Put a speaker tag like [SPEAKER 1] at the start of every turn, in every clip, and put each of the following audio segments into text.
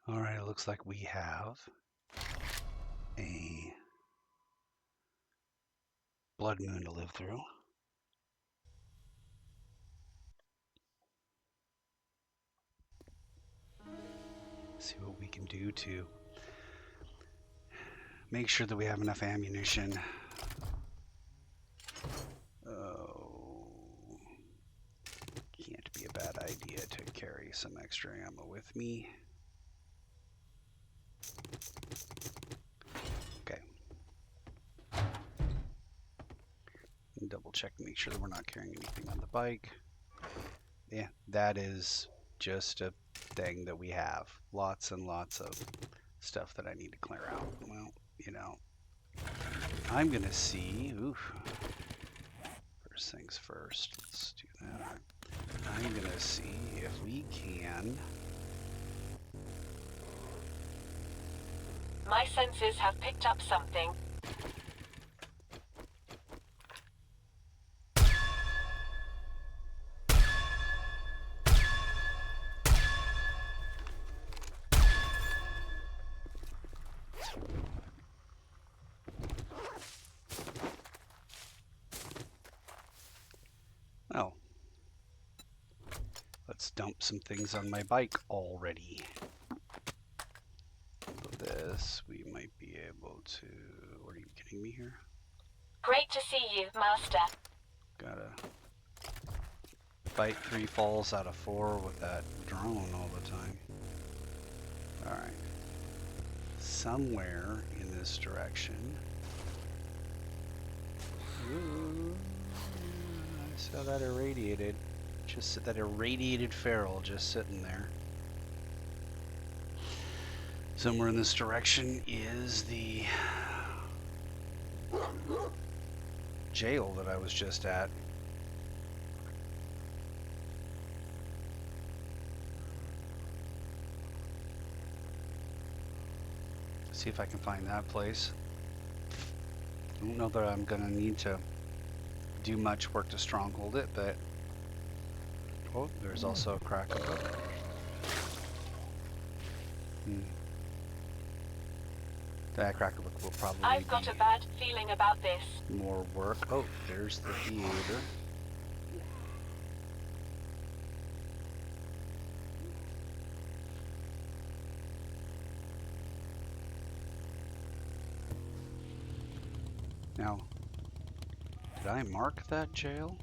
[SPEAKER 1] All right, it looks like we have a blood moon to live through. See what we can do to make sure that we have enough ammunition. Oh, can't be a bad idea to carry some extra ammo with me. Okay. And double check to make sure that we're not carrying anything on the bike. Yeah, that is just a thing that we have. Lots and lots of stuff that I need to clear out. Well, you know, I'm gonna see. Oof. First things first. Let's do that. I'm gonna see if we can.
[SPEAKER 2] My senses have picked up something.
[SPEAKER 1] Oh. Let's dump some things on my bike already. This, we might be able to... Are you kidding me here?
[SPEAKER 2] Great to see you, Master.
[SPEAKER 1] Gotta fight 3 falls out of 4 with that drone all the time. Alright. Somewhere in this direction. Ooh, I saw that irradiated. Just that irradiated feral just sitting there. Somewhere in this direction is the jail that I was just at. See if I can find that place. I don't know that I'm gonna need to do much work to stronghold it, but oh, there's also a crack of it. That cracker will probably
[SPEAKER 2] I've got a bad feeling about this.
[SPEAKER 1] more work. Oh, there's the theater. Now, did I mark that jail?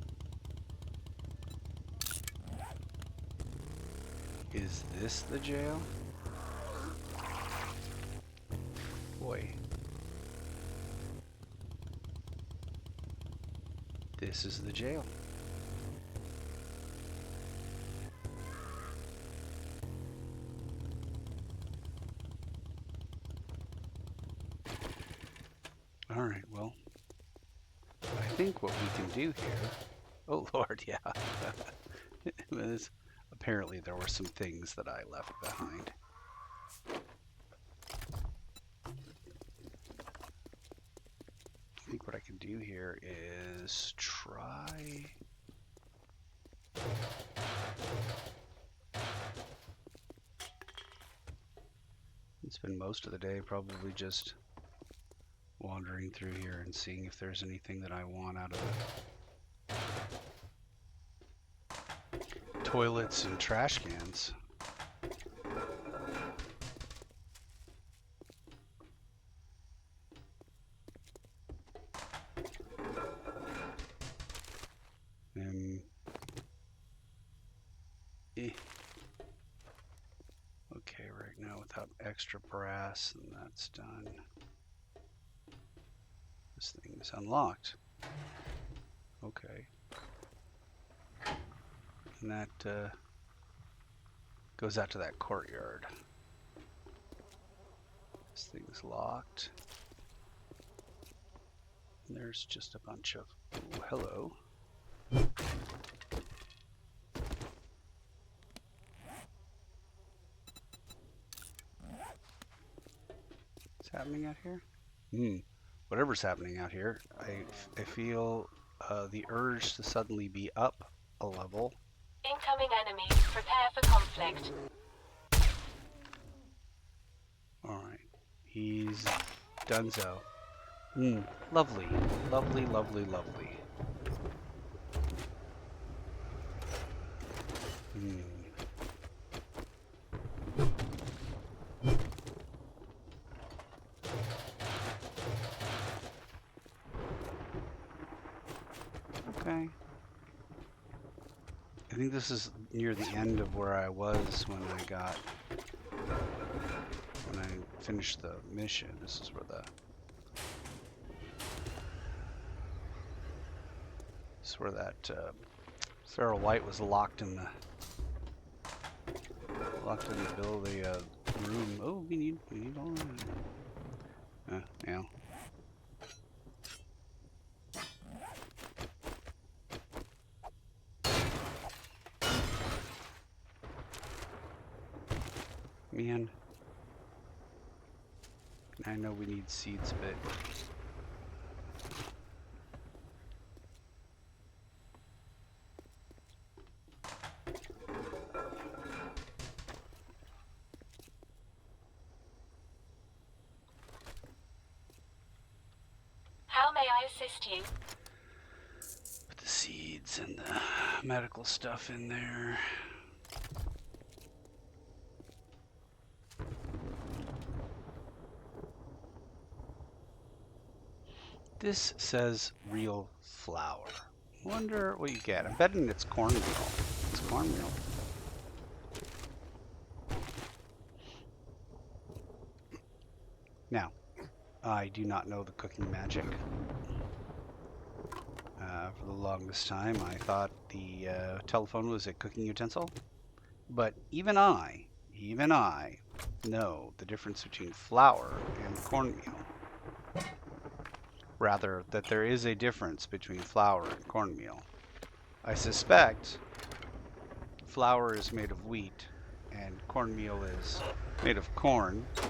[SPEAKER 1] Is this the jail? Boy. This is the jail. Alright, well, I think what we can do here... Oh, Lord, yeah. Apparently there were some things that I left behind. I think what I can do here is try... Spend most of the day probably just wandering through here and seeing if there's anything that I want out of it. Toilets and trash cans. Okay, right now without extra brass, and that's done. This thing is unlocked. Okay. And that goes out to that courtyard. This thing's locked. And there's just a bunch of... Ooh, hello. What's happening out here? Whatever's happening out here, I feel the urge to suddenly be up a level.
[SPEAKER 2] Incoming enemies. Prepare for conflict.
[SPEAKER 1] He's done so. Lovely. Lovely, lovely, lovely. Okay. I think this is near the end of where I was when I finished the mission. This is where that feral white was locked in the middle of the room. Oh, we need all that. Yeah. Man. I know we need seeds, but
[SPEAKER 2] How may I assist you?
[SPEAKER 1] put the seeds and the medical stuff in there. This says real flour. Wonder what you get. I'm betting it's cornmeal. It's cornmeal. Now, I do not know the cooking magic. For the longest time, I thought the telephone was a cooking utensil. But even I know the difference between flour and cornmeal. Rather, that there is a difference between flour and cornmeal. I suspect flour is made of wheat and cornmeal is made of corn. You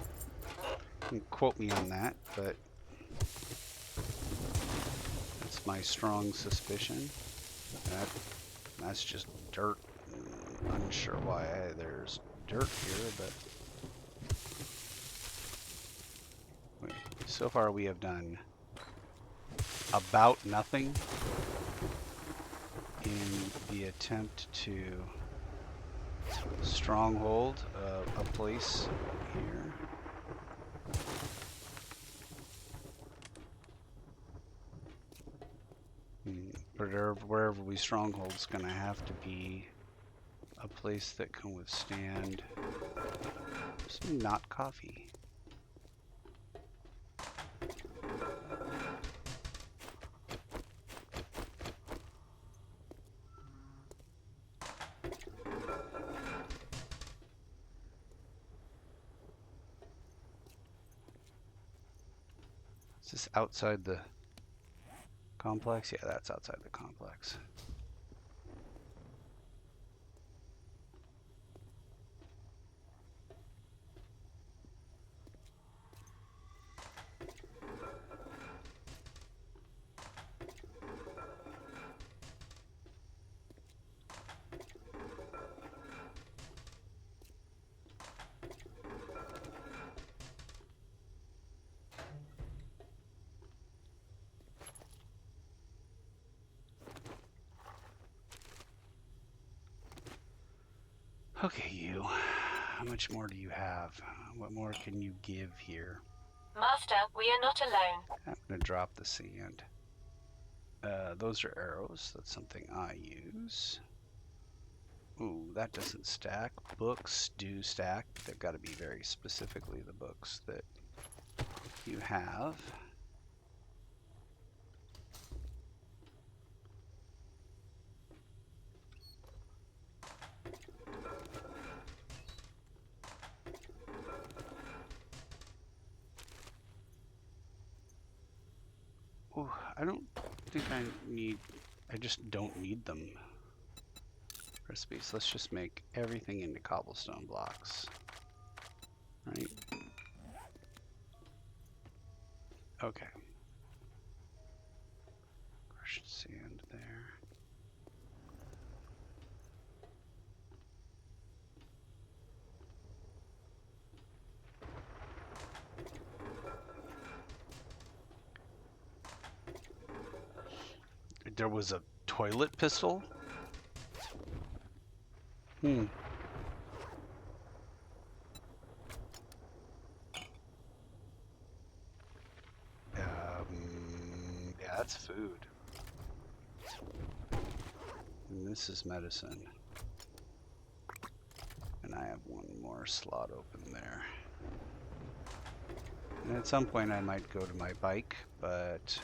[SPEAKER 1] can quote me on that, but that's my strong suspicion. That's just dirt. Unsure why there's dirt here, but wait, so far we have done about nothing in the attempt to stronghold a place here. Wherever we stronghold is going to have to be a place that can withstand some not coffee. Is this outside the complex? Yeah, that's outside the complex. Okay, you. How much more do you have? What more can you give here?
[SPEAKER 2] Master, we are not alone.
[SPEAKER 1] I'm going to drop the sand. Those are arrows. That's something I use. Ooh, that doesn't stack. Books do stack. They've got to be very specifically the books that you have. Ooh, I don't think I just don't need them. Recipes. Let's just make everything into cobblestone blocks. Right? Okay. Crushed sand there. There was a toilet pistol? Hmm. Yeah, that's food. And this is medicine. And I have one more slot open there. And at some point I might go to my bike, but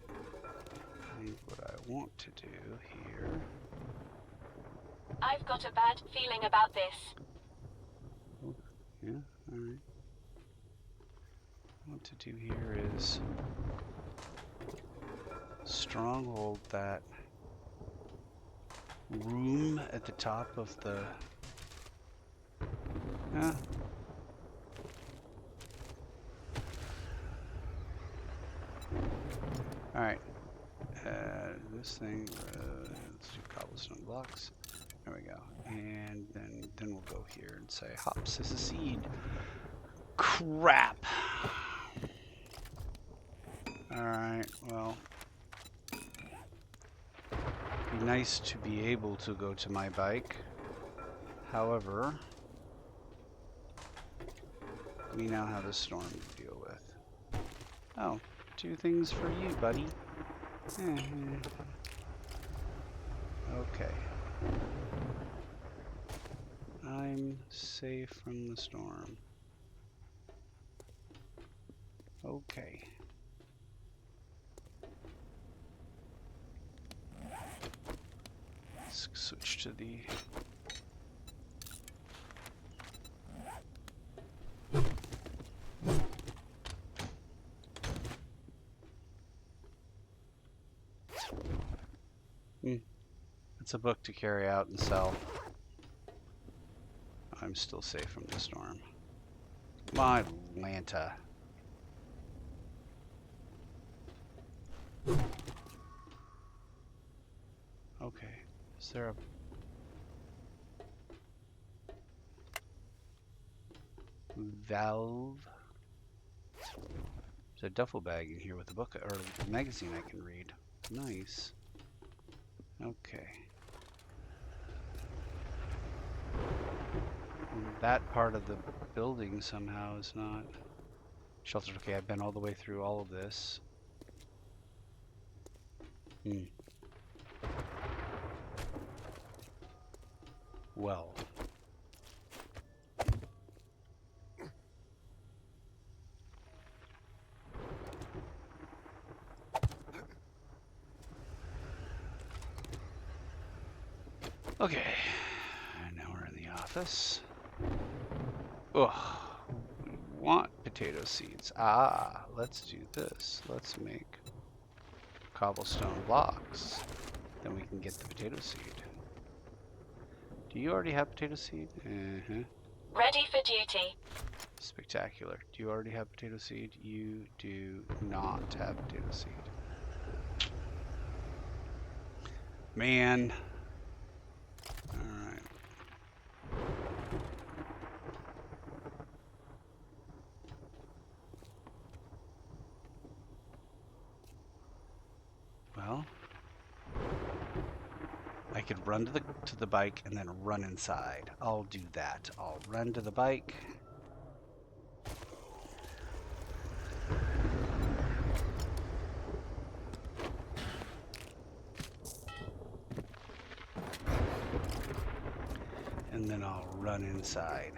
[SPEAKER 1] I think what I want to do here...
[SPEAKER 2] I've got a bad feeling about this.
[SPEAKER 1] Oh, yeah, alright. What to do here is stronghold that room at the top of the... Yeah. Alright. This thing, let's do cobblestone blocks. There we go. And then we'll go here and say hops is a seed. Crap! Alright, well. Be nice to be able to go to my bike. However, we now have a storm to deal with. Oh, 2 things for you, buddy. Okay. I'm safe from the storm. Okay. Let's switch to the... It's a book to carry out and sell. I'm still safe from the storm. My Atlanta. Okay. Is there a... valve? There's a duffel bag in here with a book or a magazine I can read. Nice. Okay. And that part of the building somehow is not sheltered. Okay, I've been all the way through all of this. Well. Okay, and now we're in the office. Ugh, we want potato seeds. Ah, let's do this. Let's make cobblestone blocks. Then we can get the potato seed. Do you already have potato seed?
[SPEAKER 2] Ready for duty.
[SPEAKER 1] Spectacular. Do you already have potato seed? You do not have potato seed. Man. Alright. Well, I could run to the bike and then run inside. I'll do that. I'll run to the bike. And then I'll run inside.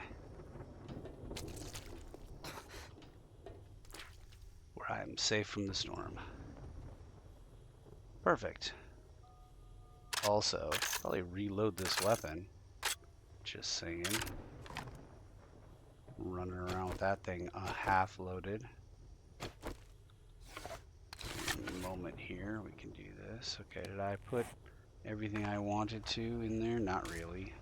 [SPEAKER 1] Where I am safe from the storm. Perfect. Also, probably reload this weapon. Just saying. Running around with that thing half loaded. In a moment here, we can do this. Okay, did I put everything I wanted to in there? Not really.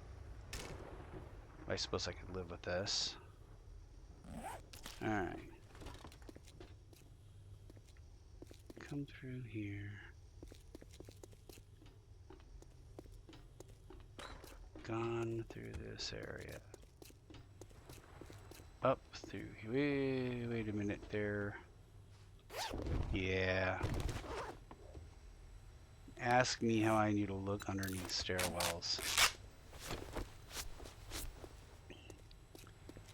[SPEAKER 1] I suppose I could live with this. Alright. Come through here. Gone through this area. Up through here. Wait a minute there. Yeah. ask me how I need to look underneath stairwells.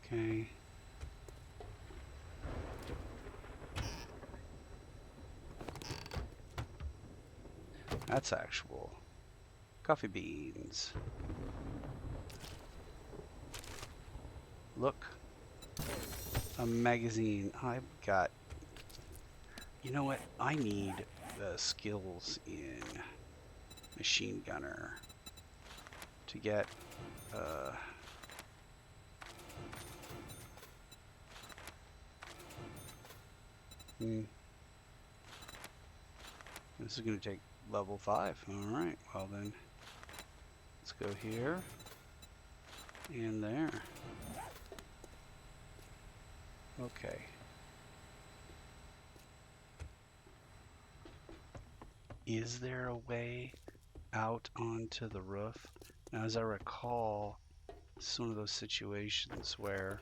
[SPEAKER 1] Okay. That's actual coffee beans. Look. A magazine. I've got... You know what? I need the skills in machine gunner to get this is going to take level 5. Alright, well then let's go here and there. Okay. Is there a way out onto the roof? Now, as I recall, it's one of those situations where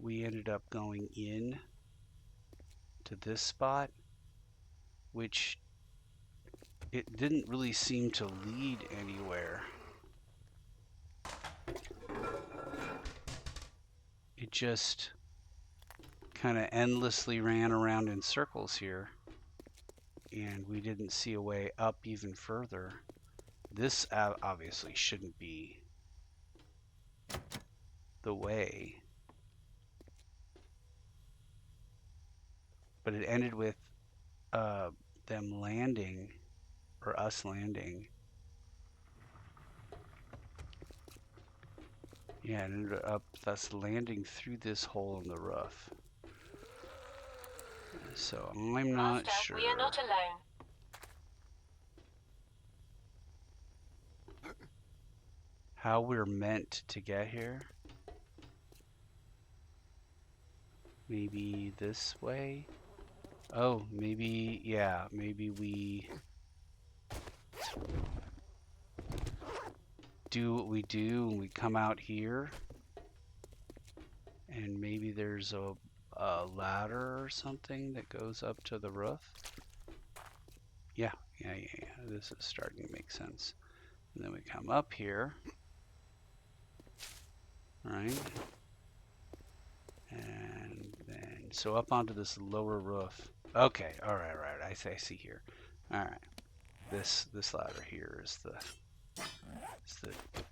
[SPEAKER 1] we ended up going in to this spot, which it didn't really seem to lead anywhere. It just kind of endlessly ran around in circles here, and we didn't see a way up even further. This obviously shouldn't be the way, but it ended with them landing, or us landing. Yeah, it ended up us landing through this hole in the roof. So I'm not sure.
[SPEAKER 2] We are not alone.
[SPEAKER 1] How we're meant to get here. Maybe this way? Oh, maybe, yeah, maybe we do what we do and we come out here. And maybe there's a ladder or something that goes up to the roof. Yeah. This is starting to make sense. And then we come up here. Right? And then, so up onto this lower roof. Okay, alright, I see here. Alright. This ladder here is the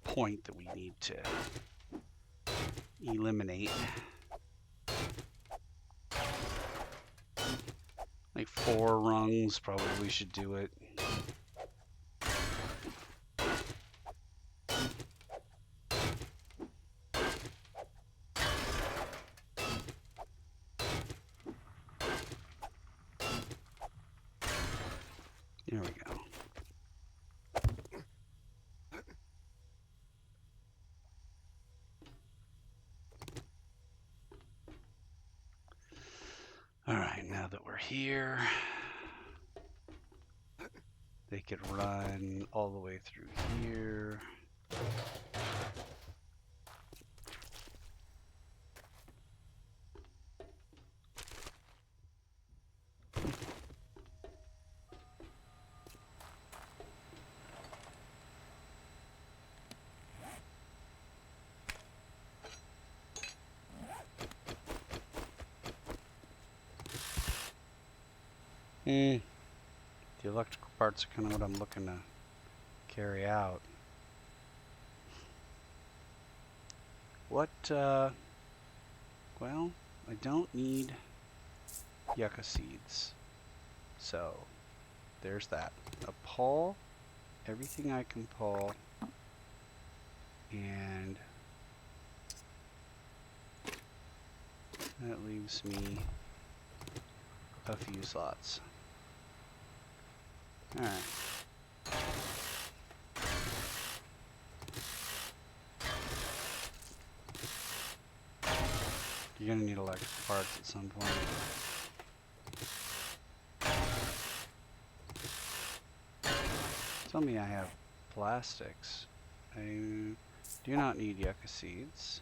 [SPEAKER 1] point that we need to eliminate. Like 4 rungs probably should do it. There we go. Alright, now that we're here, they could run all the way through here. The electrical parts are kind of what I'm looking to carry out. What, well, I don't need yucca seeds. So, there's that. A pull, everything I can pull, and that leaves me a few slots. Alright. You're gonna need electrical parts at some point. Tell me I have plastics. I do not need yucca seeds.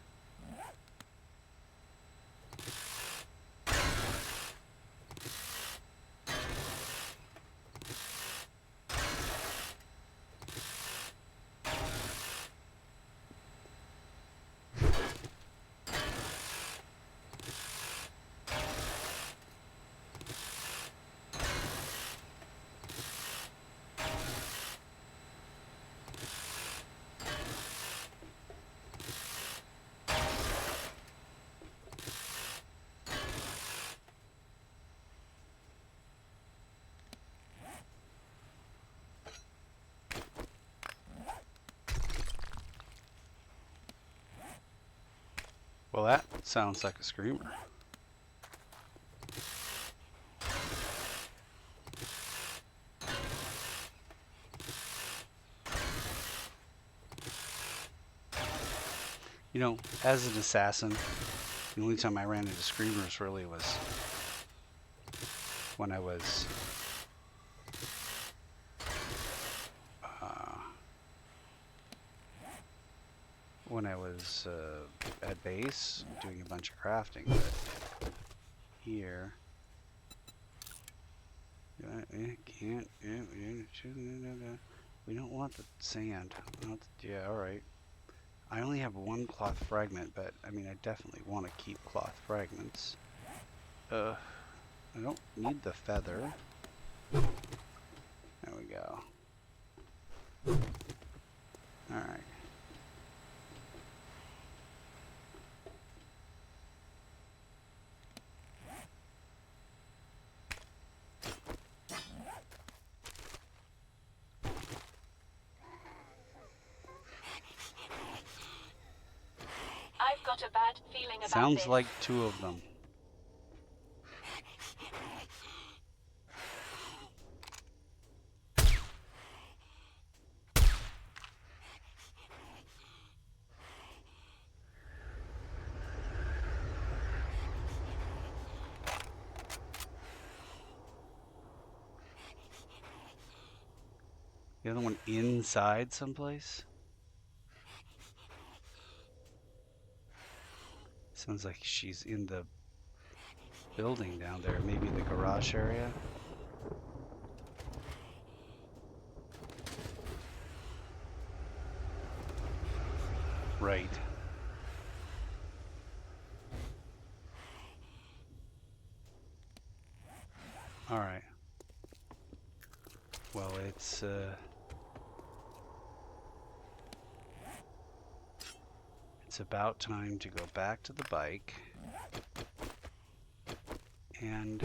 [SPEAKER 1] Well, that sounds like a screamer. You know, as an assassin, the only time I ran into screamers really was when I was at base doing a bunch of crafting. But here, we don't want the sand. Yeah, all right. I only have one cloth fragment, but I mean, I definitely want to keep cloth fragments. I don't need the feather. There we go. All right.
[SPEAKER 2] I've got a bad feeling about
[SPEAKER 1] Sounds
[SPEAKER 2] this.
[SPEAKER 1] like two of them. The other one inside someplace? Sounds like she's in the building down there, maybe in the garage area. Right. All right. Well, it's about time to go back to the bike and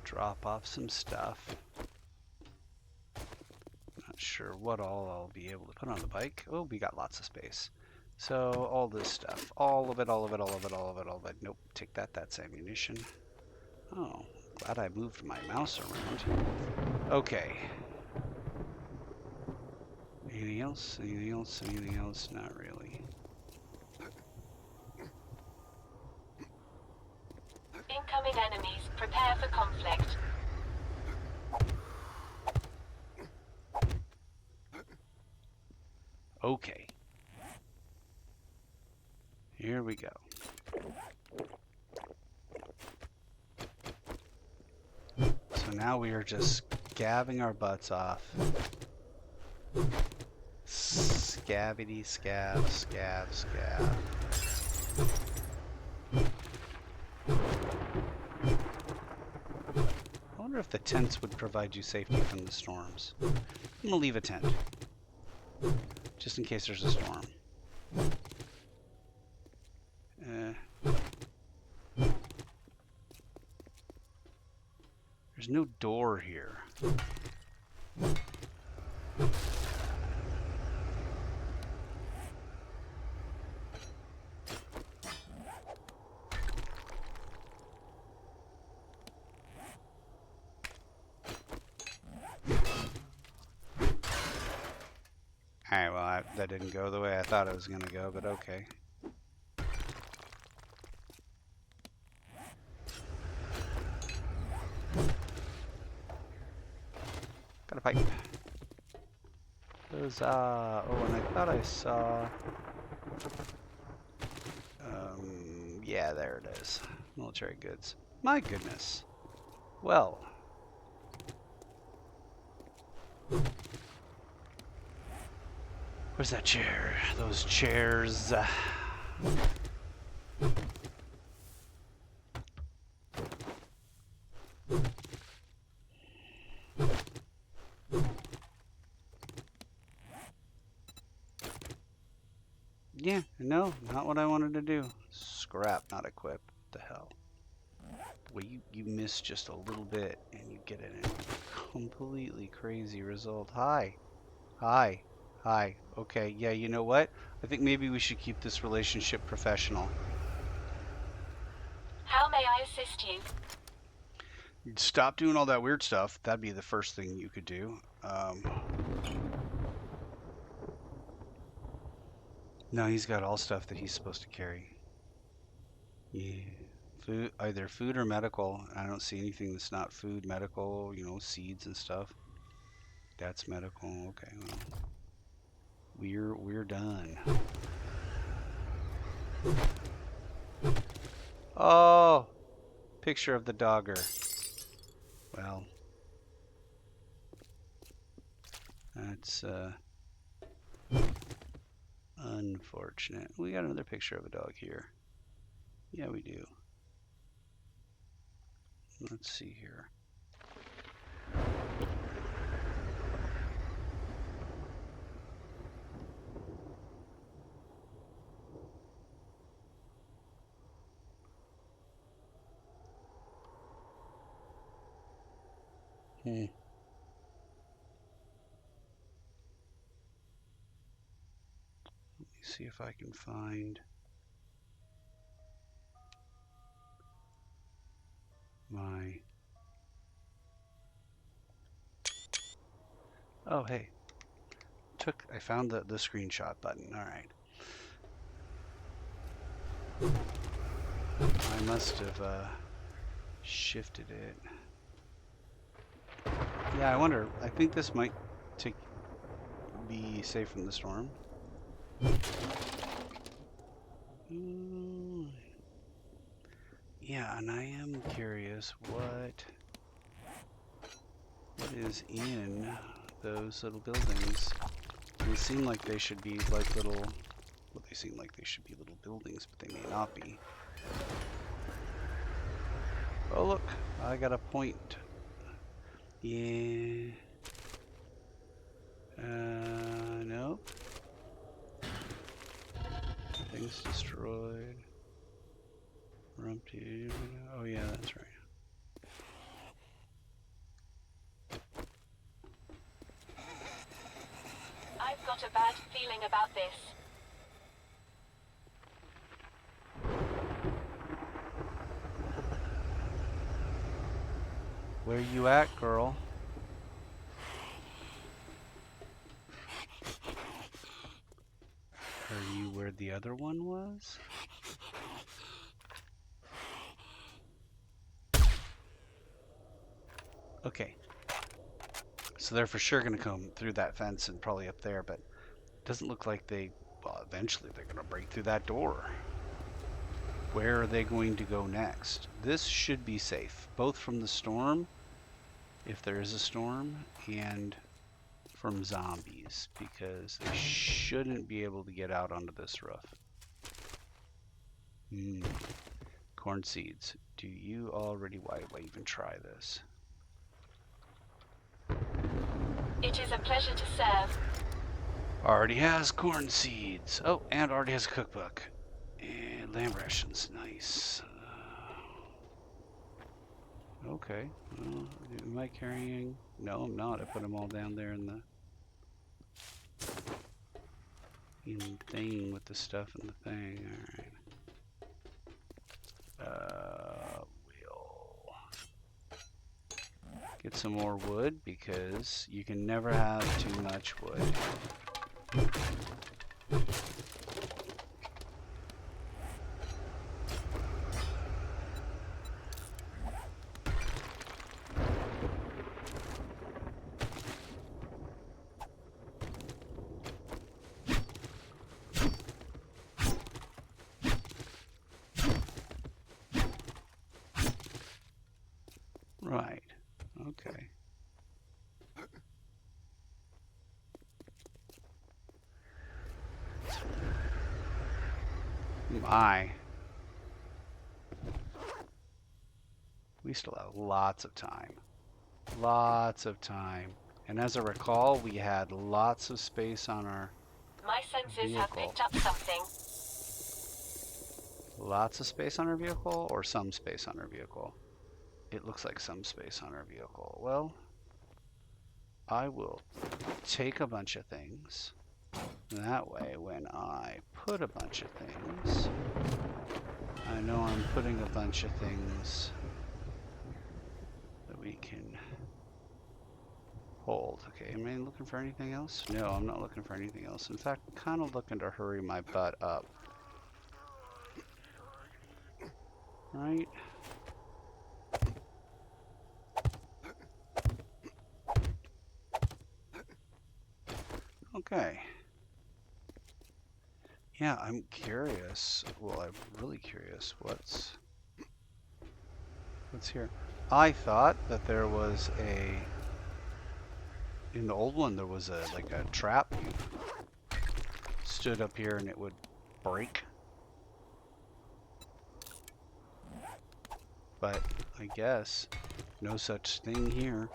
[SPEAKER 1] drop off some stuff. Not sure what all I'll be able to put on the bike. Oh, we got lots of space. So all this stuff, all of it. Nope, take that, that's ammunition. Oh, glad I moved my mouse around. Okay. Anything else? Anything else? Anything else? Not really.
[SPEAKER 2] Incoming enemies. Prepare for conflict.
[SPEAKER 1] Okay. Here we go. So now we are just scabbing our butts off. Scabbity scab, scab, scab. I wonder if the tents would provide you safety from the storms. I'm gonna leave a tent. Just in case there's a storm. There's no door here. Alright, well, that didn't go the way I thought it was going to go, but okay. Got a pipe. Huzzah. Oh, and I thought I saw... yeah, there it is. Military goods. My goodness. Well... Where's that chair? Those chairs. Yeah, no, not what I wanted to do. Scrap, not equip. What the hell? Well, you miss just a little bit and you get a completely crazy result. Hi. Hi. Hi. Okay. Yeah, you know what? I think maybe we should keep this relationship professional.
[SPEAKER 2] How may I assist you?
[SPEAKER 1] Stop doing all that weird stuff. That'd be the first thing you could do. No, he's got all stuff that he's supposed to carry. Yeah. Food, either food or medical. I don't see anything that's not food, medical, seeds and stuff. That's medical. Okay, well, we're done. Oh, picture of the dogger. Well, that's unfortunate. We got another picture of a dog here. Yeah, we do. Let's see here. Let me see if I can find my... Oh, hey. I found the screenshot button. All right. I must have shifted it. Yeah, I wonder. I think this might be safe from the storm. Yeah, and I am curious what is in those little buildings. They seem like they should be like little... Well, they seem like they should be little buildings, but they may not be. Oh, look. I got a point. Yeah. Nope. Things destroyed. Rumpty. Oh, yeah, that's right.
[SPEAKER 2] I've got a bad feeling about this.
[SPEAKER 1] Where you at, girl? Are you where the other one was? Okay. So they're for sure going to come through that fence and probably up there, but it doesn't look like well, eventually they're going to break through that door. Where are they going to go next? This should be safe, both from the storm, if there is a storm, and from zombies, because they shouldn't be able to get out onto this roof. Corn seeds. Do you already... Why even try this?
[SPEAKER 2] It is a pleasure to serve.
[SPEAKER 1] Already has corn seeds. Oh, and already has a cookbook. And lamb rations. Nice. Okay. Well, am I carrying... No, I'm not. I put them all down there in the... thing with the stuff in the thing. Alright. We'll get some more wood because you can never have too much wood. Right. Okay. My. We still have lots of time. Lots of time. And as I recall, we had lots of space on our
[SPEAKER 2] My senses have
[SPEAKER 1] vehicle.
[SPEAKER 2] picked up something.
[SPEAKER 1] Lots of space on our vehicle or some space on our vehicle? It looks like some space on our vehicle. Well, I will take a bunch of things That way, when I put a bunch of things, I know I'm putting a bunch of things that we can hold. Okay, am I looking for anything else? No, I'm not looking for anything else. In fact, I'm kind of looking to hurry my butt up. Right? Okay. Yeah, I'm curious. Well, I'm really curious. What's here? I thought that there was in the old one there was like a trap. You stood up here and it would break. But I guess no such thing here.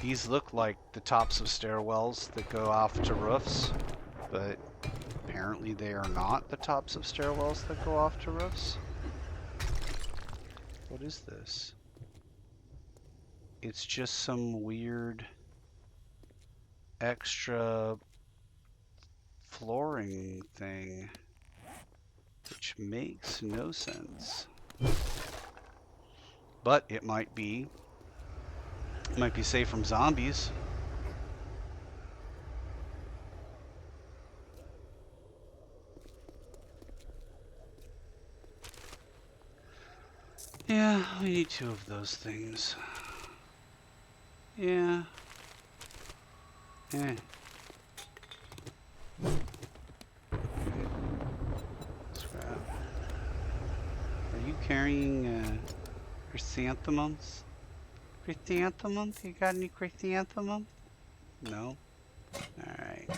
[SPEAKER 1] These look like the tops of stairwells that go off to roofs, but apparently they are not the tops of stairwells that go off to roofs. What is this? It's just some weird extra flooring thing, which makes no sense. But it might be safe from zombies. Yeah, we need 2 of those things. Yeah. Eh. Scrap. Are you carrying chrysanthemums? Chrysanthemums? You got any chrysanthemums? No? Alright.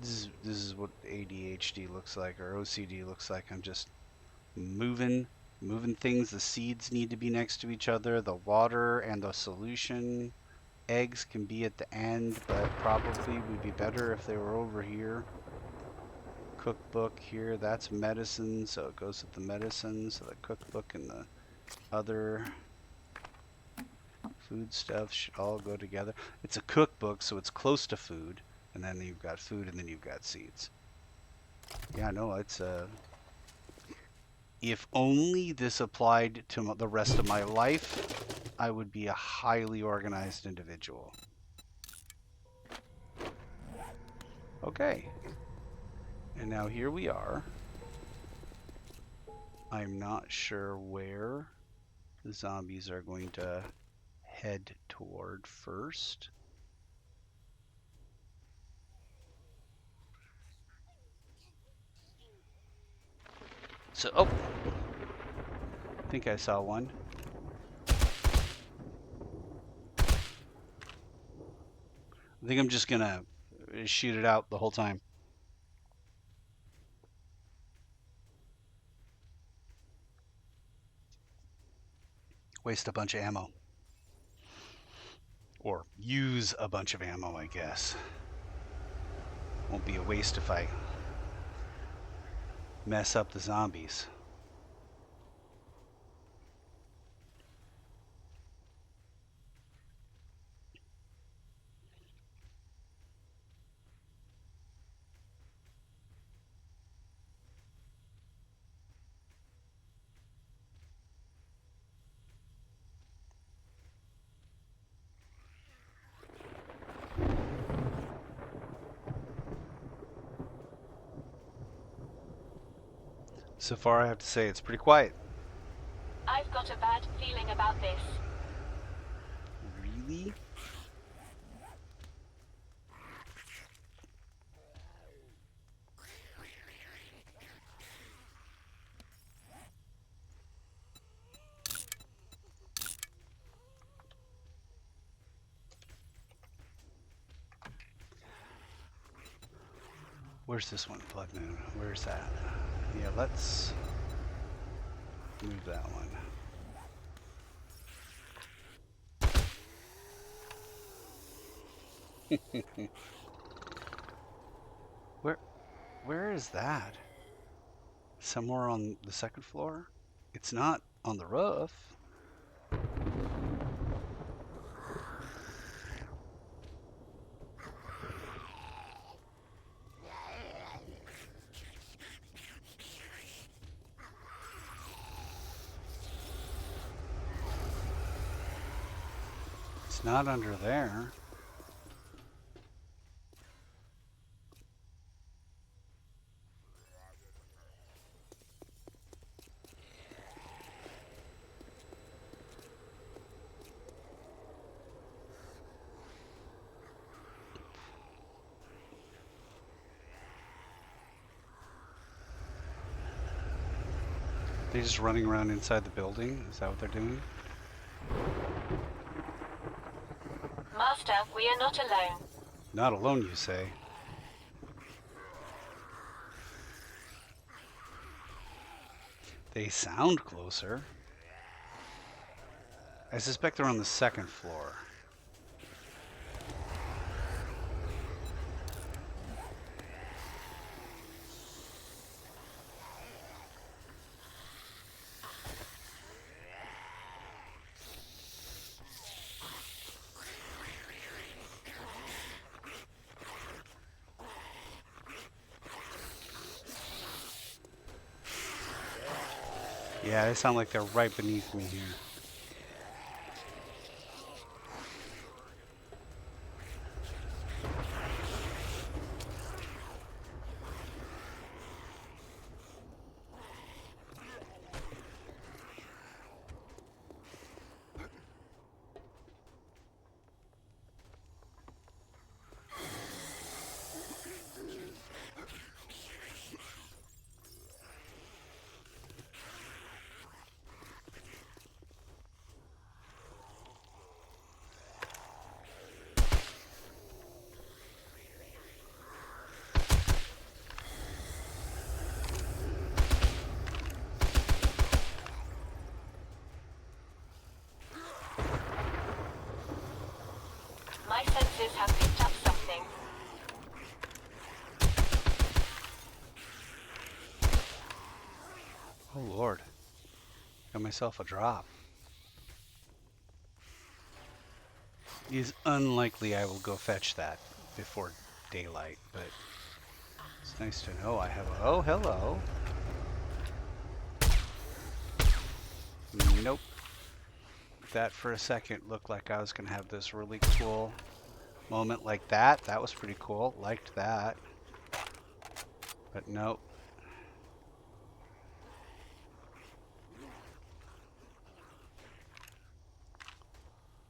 [SPEAKER 1] This is what ADHD looks like, or OCD looks like. I'm just moving things. The seeds need to be next to each other. The water and the solution. Eggs can be at the end, but probably would be better if they were over here. Cookbook here, that's medicine, so it goes with the medicine. So the cookbook and the other food stuff should all go together. It's a cookbook, so it's close to food, and then you've got food, and then you've got seeds. Yeah, no, it's if only this applied to the rest of my life, I would be a highly organized individual. Okay. And now here we are. I'm not sure where the zombies are going to head toward first. So, oh, I think I saw one. I think I'm just gonna shoot it out the whole time. Waste a bunch of ammo. Or use a bunch of ammo, I guess. Won't be a waste if I mess up the zombies. So far, I have to say it's pretty quiet.
[SPEAKER 2] I've got a bad feeling about this.
[SPEAKER 1] Really? Where's this one, Blood Moon? Where's that? Yeah, let's move that one. Where is that? Somewhere on the second floor? It's not on the roof. It's not under there. They're just running around inside the building? Is that what they're doing?
[SPEAKER 2] Master, we are not alone.
[SPEAKER 1] Not alone, you say? They sound closer. I suspect they're on the second floor. Yeah, they sound like they're right beneath me here.
[SPEAKER 2] My senses have picked up something.
[SPEAKER 1] Oh Lord. Got myself a drop. It is unlikely I will go fetch that before daylight, but it's nice to know I have a... Oh, hello. Nope. That for a second looked like I was going to have this really cool moment like that. That was pretty cool. Liked that. But nope.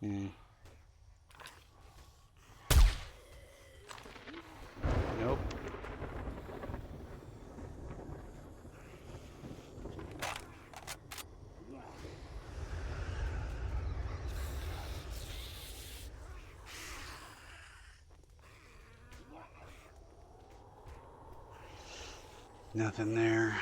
[SPEAKER 1] Nope. Nothing there.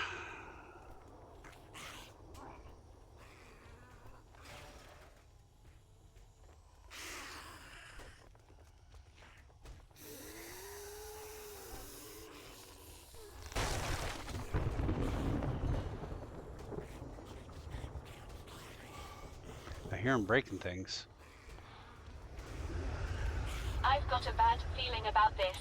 [SPEAKER 1] I hear him breaking things.
[SPEAKER 2] I've got a bad feeling about this.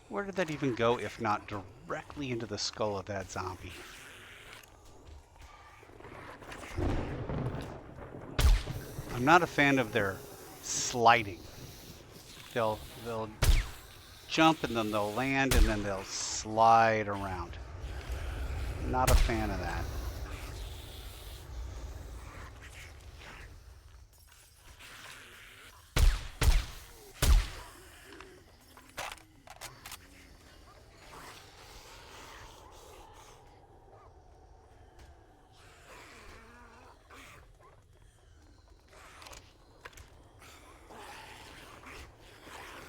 [SPEAKER 1] Where did that even go if not directly into the skull of that zombie? I'm not a fan of their sliding. They'll jump and then they'll land and then they'll slide around. Not a fan of that.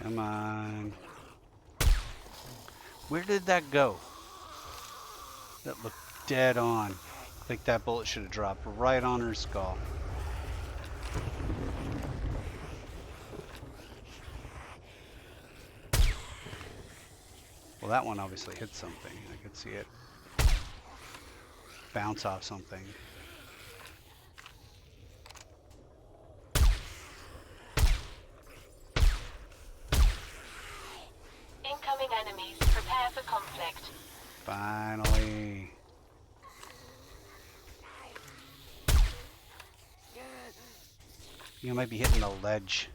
[SPEAKER 1] Come on. Where did that go? That looked dead on. I think that bullet should have dropped right on her skull. Well, that one obviously hit something. I could see it bounce off something.
[SPEAKER 2] enemies. Prepare for conflict.
[SPEAKER 1] Finally. You might be hitting the ledge.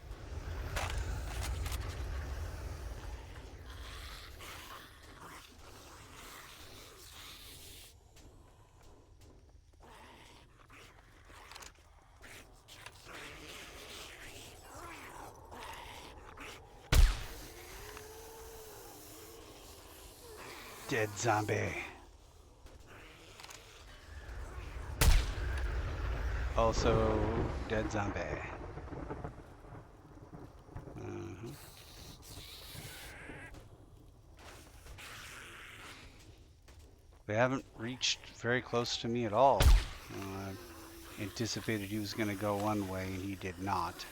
[SPEAKER 1] Dead zombie. Also, dead zombie. They haven't reached very close to me at all. I anticipated he was going to go one way, and he did not.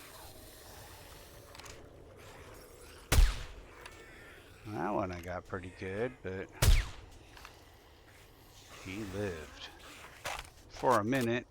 [SPEAKER 1] That one I got pretty good, but he lived for a minute.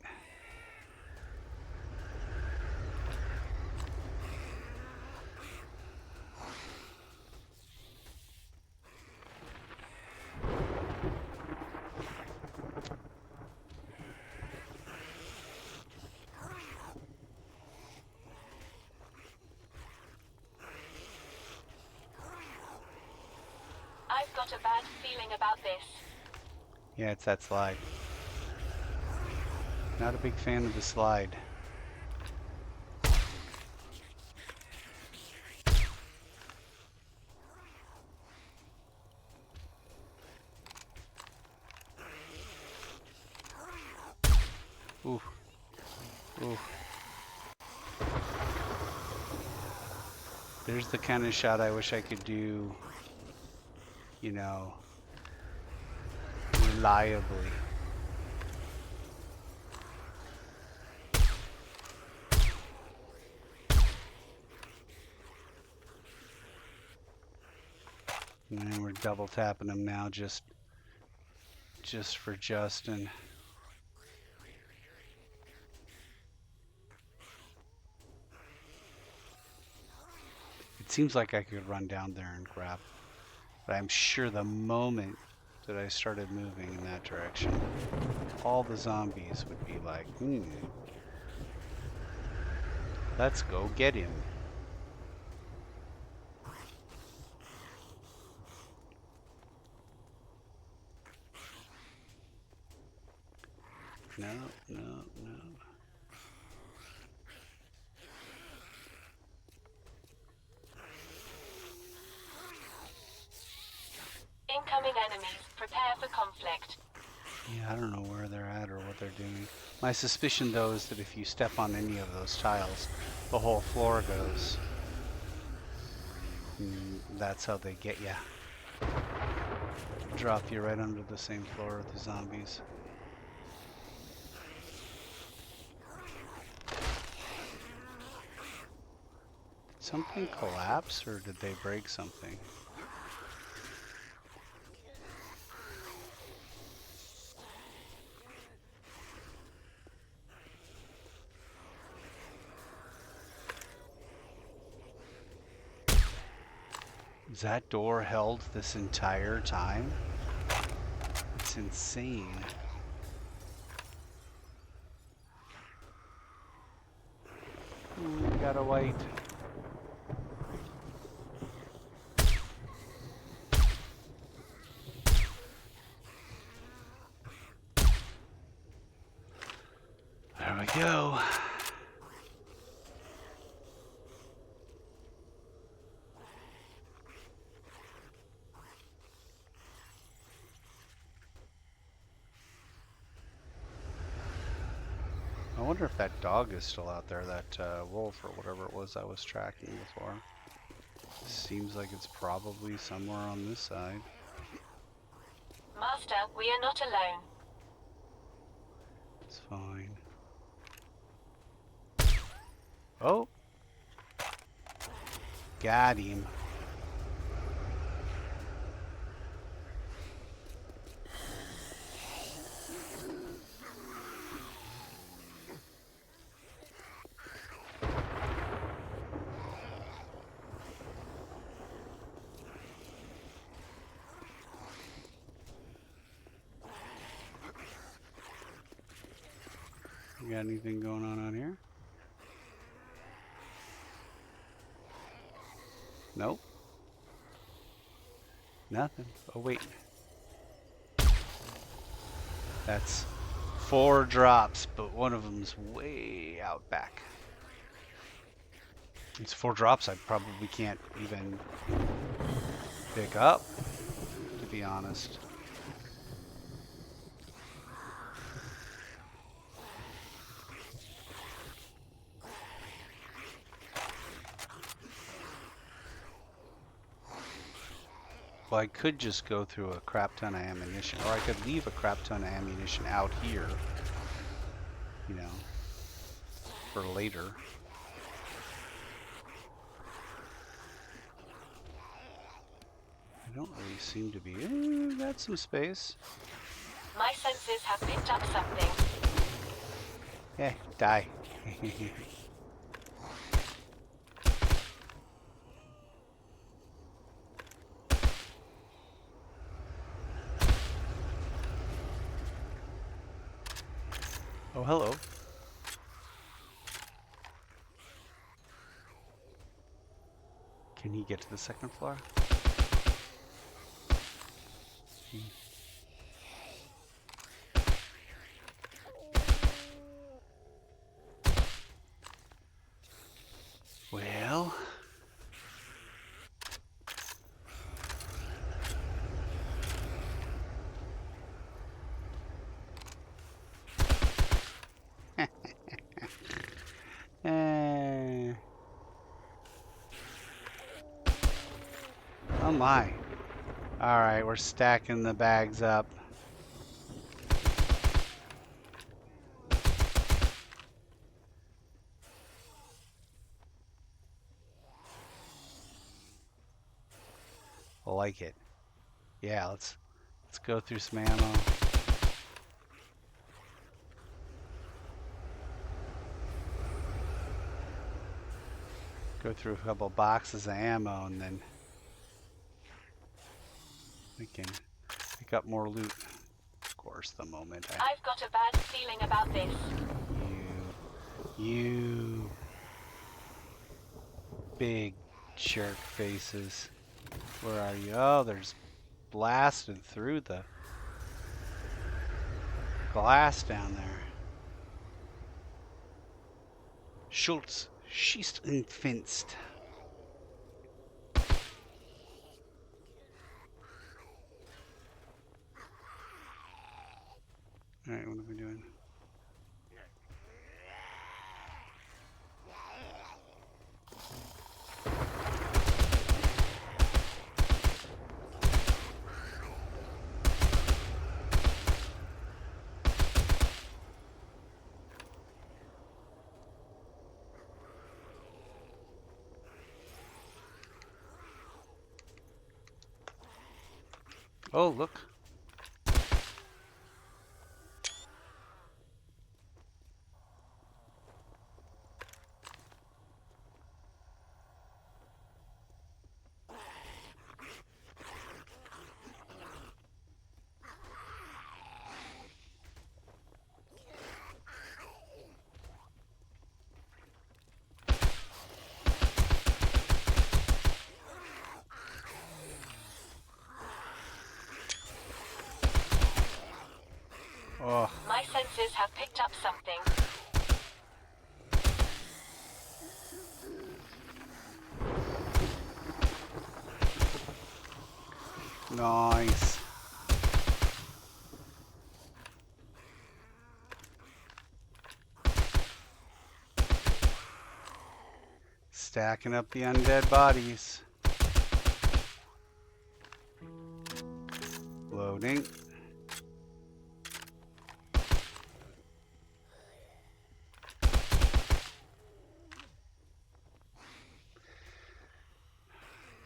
[SPEAKER 2] I've got a bad feeling about this.
[SPEAKER 1] Yeah, it's that slide. Not a big fan of the slide. Ooh. Ooh. There's the kind of shot I wish I could do, you know, reliably. And then we're double tapping him now just for Justin. It seems like I could run down there and grab, but I'm sure the moment that I started moving in that direction, all the zombies would be like, let's go get him. No, no, no.
[SPEAKER 2] Incoming enemies. Prepare for conflict.
[SPEAKER 1] Yeah, I don't know where they're at or what they're doing. My suspicion, though, is that if you step on any of those tiles, the whole floor goes. That's how they get you. Drop you right under the same floor of the zombies. Did something collapse, or did they break something? Is that door held this entire time? It's insane. We gotta wait. There we go. I wonder if that dog is still out there, that wolf or whatever it was I was tracking before. Seems like it's probably somewhere on this side.
[SPEAKER 2] Master, we are not alone.
[SPEAKER 1] It's fine. Oh! Got him. We got anything going on here? Nope. Nothing. Oh, wait. That's 4 drops, but one of them's way out back. It's 4 drops I probably can't even pick up, to be honest. Well, I could just go through a crap ton of ammunition, or I could leave a crap ton of ammunition out here, you know, for later. I don't really seem to be. Got some space.
[SPEAKER 2] My senses have picked up something.
[SPEAKER 1] Yeah, die. Oh, hello. Can he get to the 2nd floor? Well, oh my. Alright, we're stacking the bags up. I like it. Yeah, let's go through some ammo. Go through a couple boxes of ammo and then we can pick up more loot. Of course, the moment
[SPEAKER 2] I've got a bad feeling about this.
[SPEAKER 1] You big jerk faces. Where are you? Oh, there's blasted through the glass down there. Schultz, schießt und finst. Alright, what are we doing? Oh, look. Oh.
[SPEAKER 2] My senses have picked up something.
[SPEAKER 1] Nice. Stacking up the undead bodies. Loading.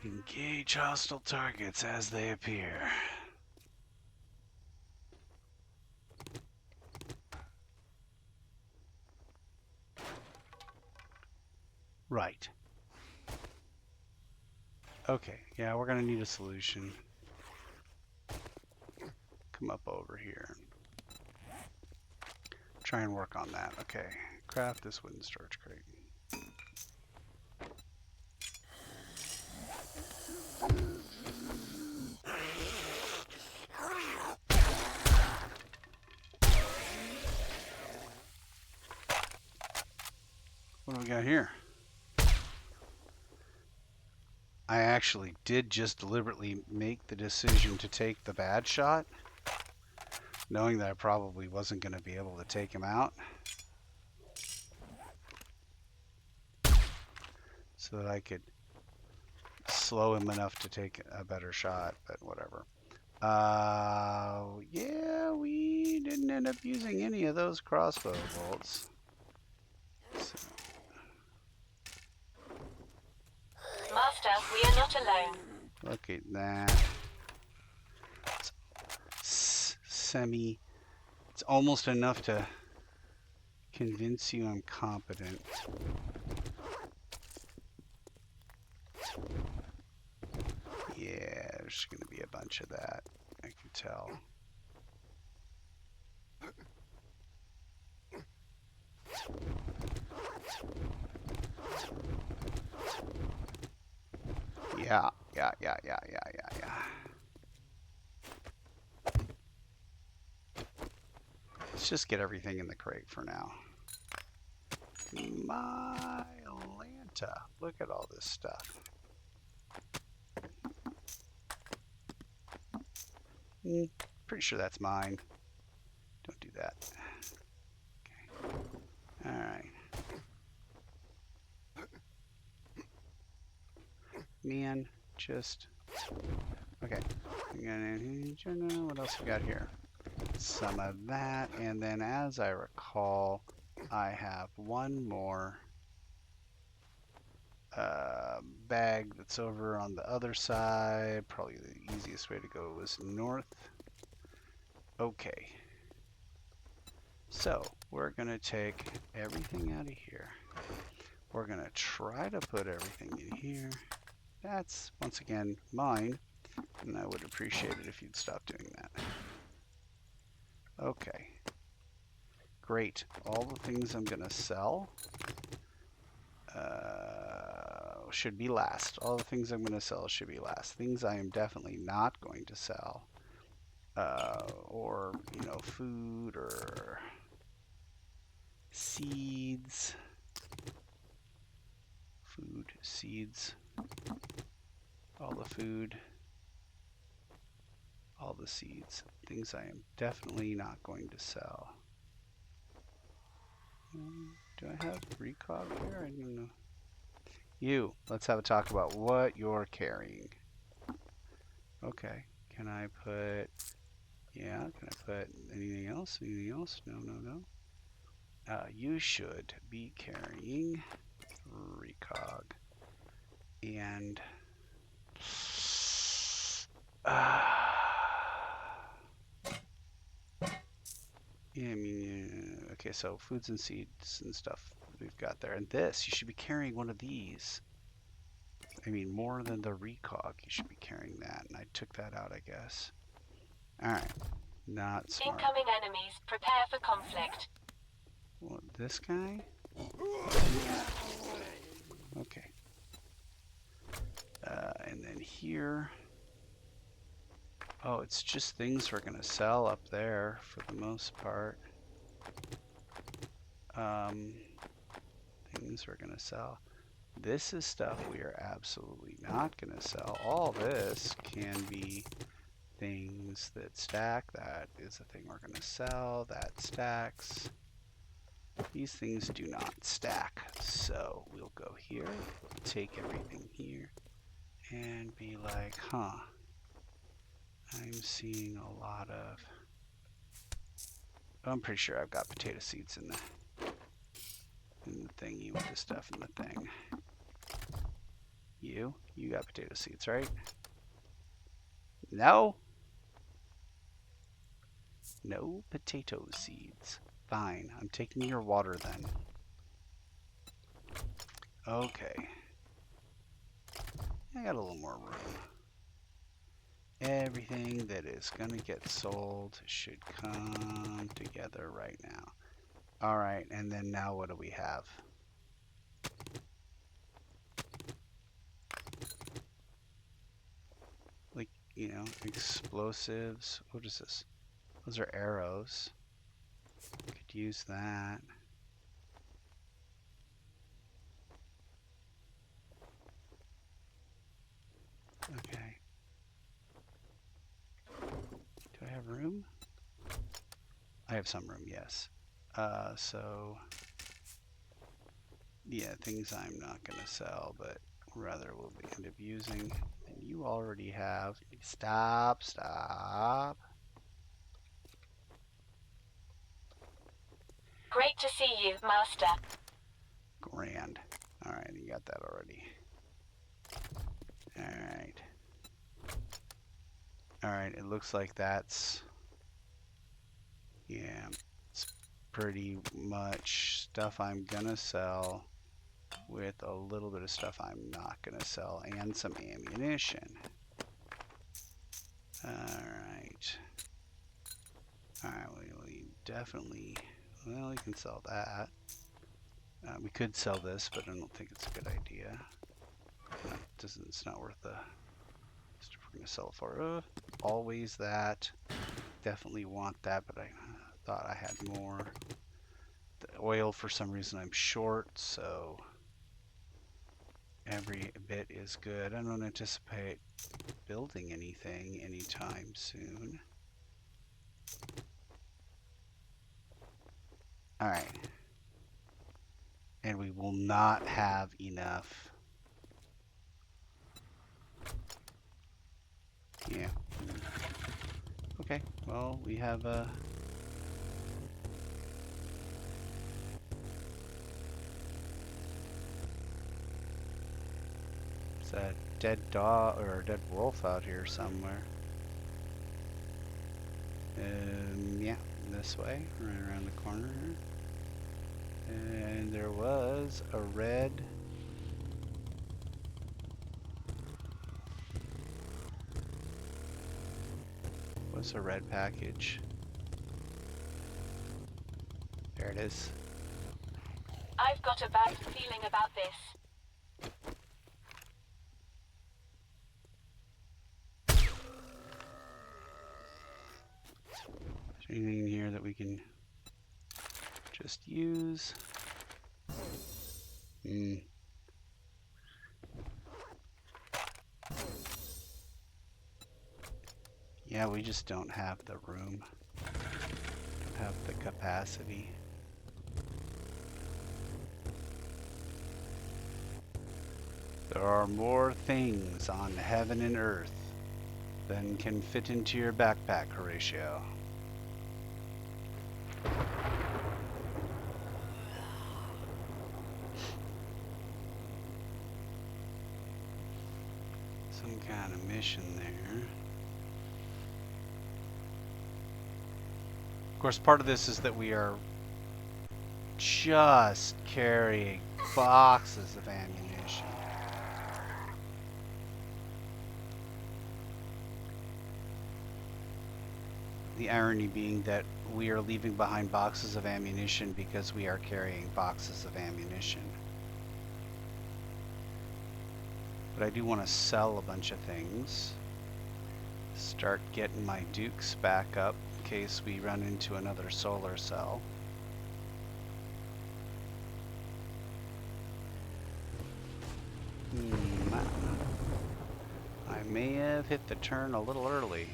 [SPEAKER 1] Engage hostile targets as they appear. Right. Okay, yeah, we're gonna need a solution. Come up over here. try and work on that. Okay, craft this wooden storage crate. What do we got here? I actually did just deliberately make the decision to take the bad shot, knowing that I probably wasn't going to be able to take him out, so that I could slow him enough to take a better shot, but whatever. Yeah, we didn't end up using any of those crossbow bolts. So,
[SPEAKER 2] Master, we are not alone.
[SPEAKER 1] look at that. It's almost enough to convince you I'm competent. Yeah, there's going to be a bunch of that, I can tell. Yeah. Let's just get everything in the crate for now. My Lanta, look at all this stuff. Pretty sure that's mine. Don't do that. Okay. All right. Man, just okay. What else we got here? Some of that, and then as I recall, I have one more bag that's over on the other side. Probably the easiest way to go was north. Okay. So we're gonna take everything out of here. We're gonna try to put everything in here. That's once again mine, and I would appreciate it if you'd stop doing that. Okay. Great. All the things I'm gonna sell should be last. All the things I'm going to sell should be last. Things I am definitely not going to sell, or food or seeds. Food, seeds, all the food, all the seeds. Things I am definitely not going to sell. Do I have recog here? I don't know. Let's have a talk about what you're carrying. Okay, can I put, yeah, can I put anything else? Anything else? No. You should be carrying recog. And, yeah, I mean, okay, so foods and seeds and stuff we've got there. And this, you should be carrying one of these. I mean, more than the recog, you should be carrying that. And I took that out, I guess. Alright, not smart.
[SPEAKER 2] Incoming enemies, prepare for conflict.
[SPEAKER 1] What, this guy? Okay. And then here. Oh, it's just things we're gonna sell up there for the most part. Things we're gonna sell. This is stuff we are absolutely not gonna sell. All this can be things that stack. That is a thing we're gonna sell. That stacks. These things do not stack. So we'll go here, take everything here, and be like, huh. I'm seeing a lot of... I'm pretty sure I've got potato seeds in the thingy with the stuff in the thing. You got potato seeds, right? No? No potato seeds. Fine, I'm taking your water then. Okay. I got a little more room. Everything that is going to get sold should come together right now. All right, and then now what do we have? Like, explosives. What is this? Those are arrows. Could use that. Okay. Do I have room? I have some room, yes. So, yeah, things I'm not going to sell, but rather will be end up using. And you already have. Stop.
[SPEAKER 2] Great to see you, Master.
[SPEAKER 1] Grand. All right, you got that already. All right. All right, it looks like that's, yeah, it's pretty much stuff I'm gonna sell with a little bit of stuff I'm not gonna sell and some ammunition. All right. All right, we definitely, well, we can sell that. We could sell this, but I don't think it's a good idea. It's not worth the stuff we're gonna sell for. Always that. Definitely want that, but I thought I had more. The oil, for some reason, I'm short, so every bit is good. I don't anticipate building anything anytime soon. All right. And we will not have enough. Yeah. Okay, well, we have it's a dead dog or a dead wolf out here somewhere. Yeah, this way, right around the corner here. And there was a red. What's a red package? There it is.
[SPEAKER 2] I've got a bad feeling about this.
[SPEAKER 1] Is there anything in here that we can just use? Yeah, we just don't have the room. Don't have the capacity. There are more things on heaven and earth than can fit into your backpack, Horatio. Some kind of mission there. Of course, part of this is that we are just carrying boxes of ammunition. The irony being that we are leaving behind boxes of ammunition because we are carrying boxes of ammunition. But I do want to sell a bunch of things. Start getting my dukes back up in case we run into another solar cell. I may have hit the turn a little early.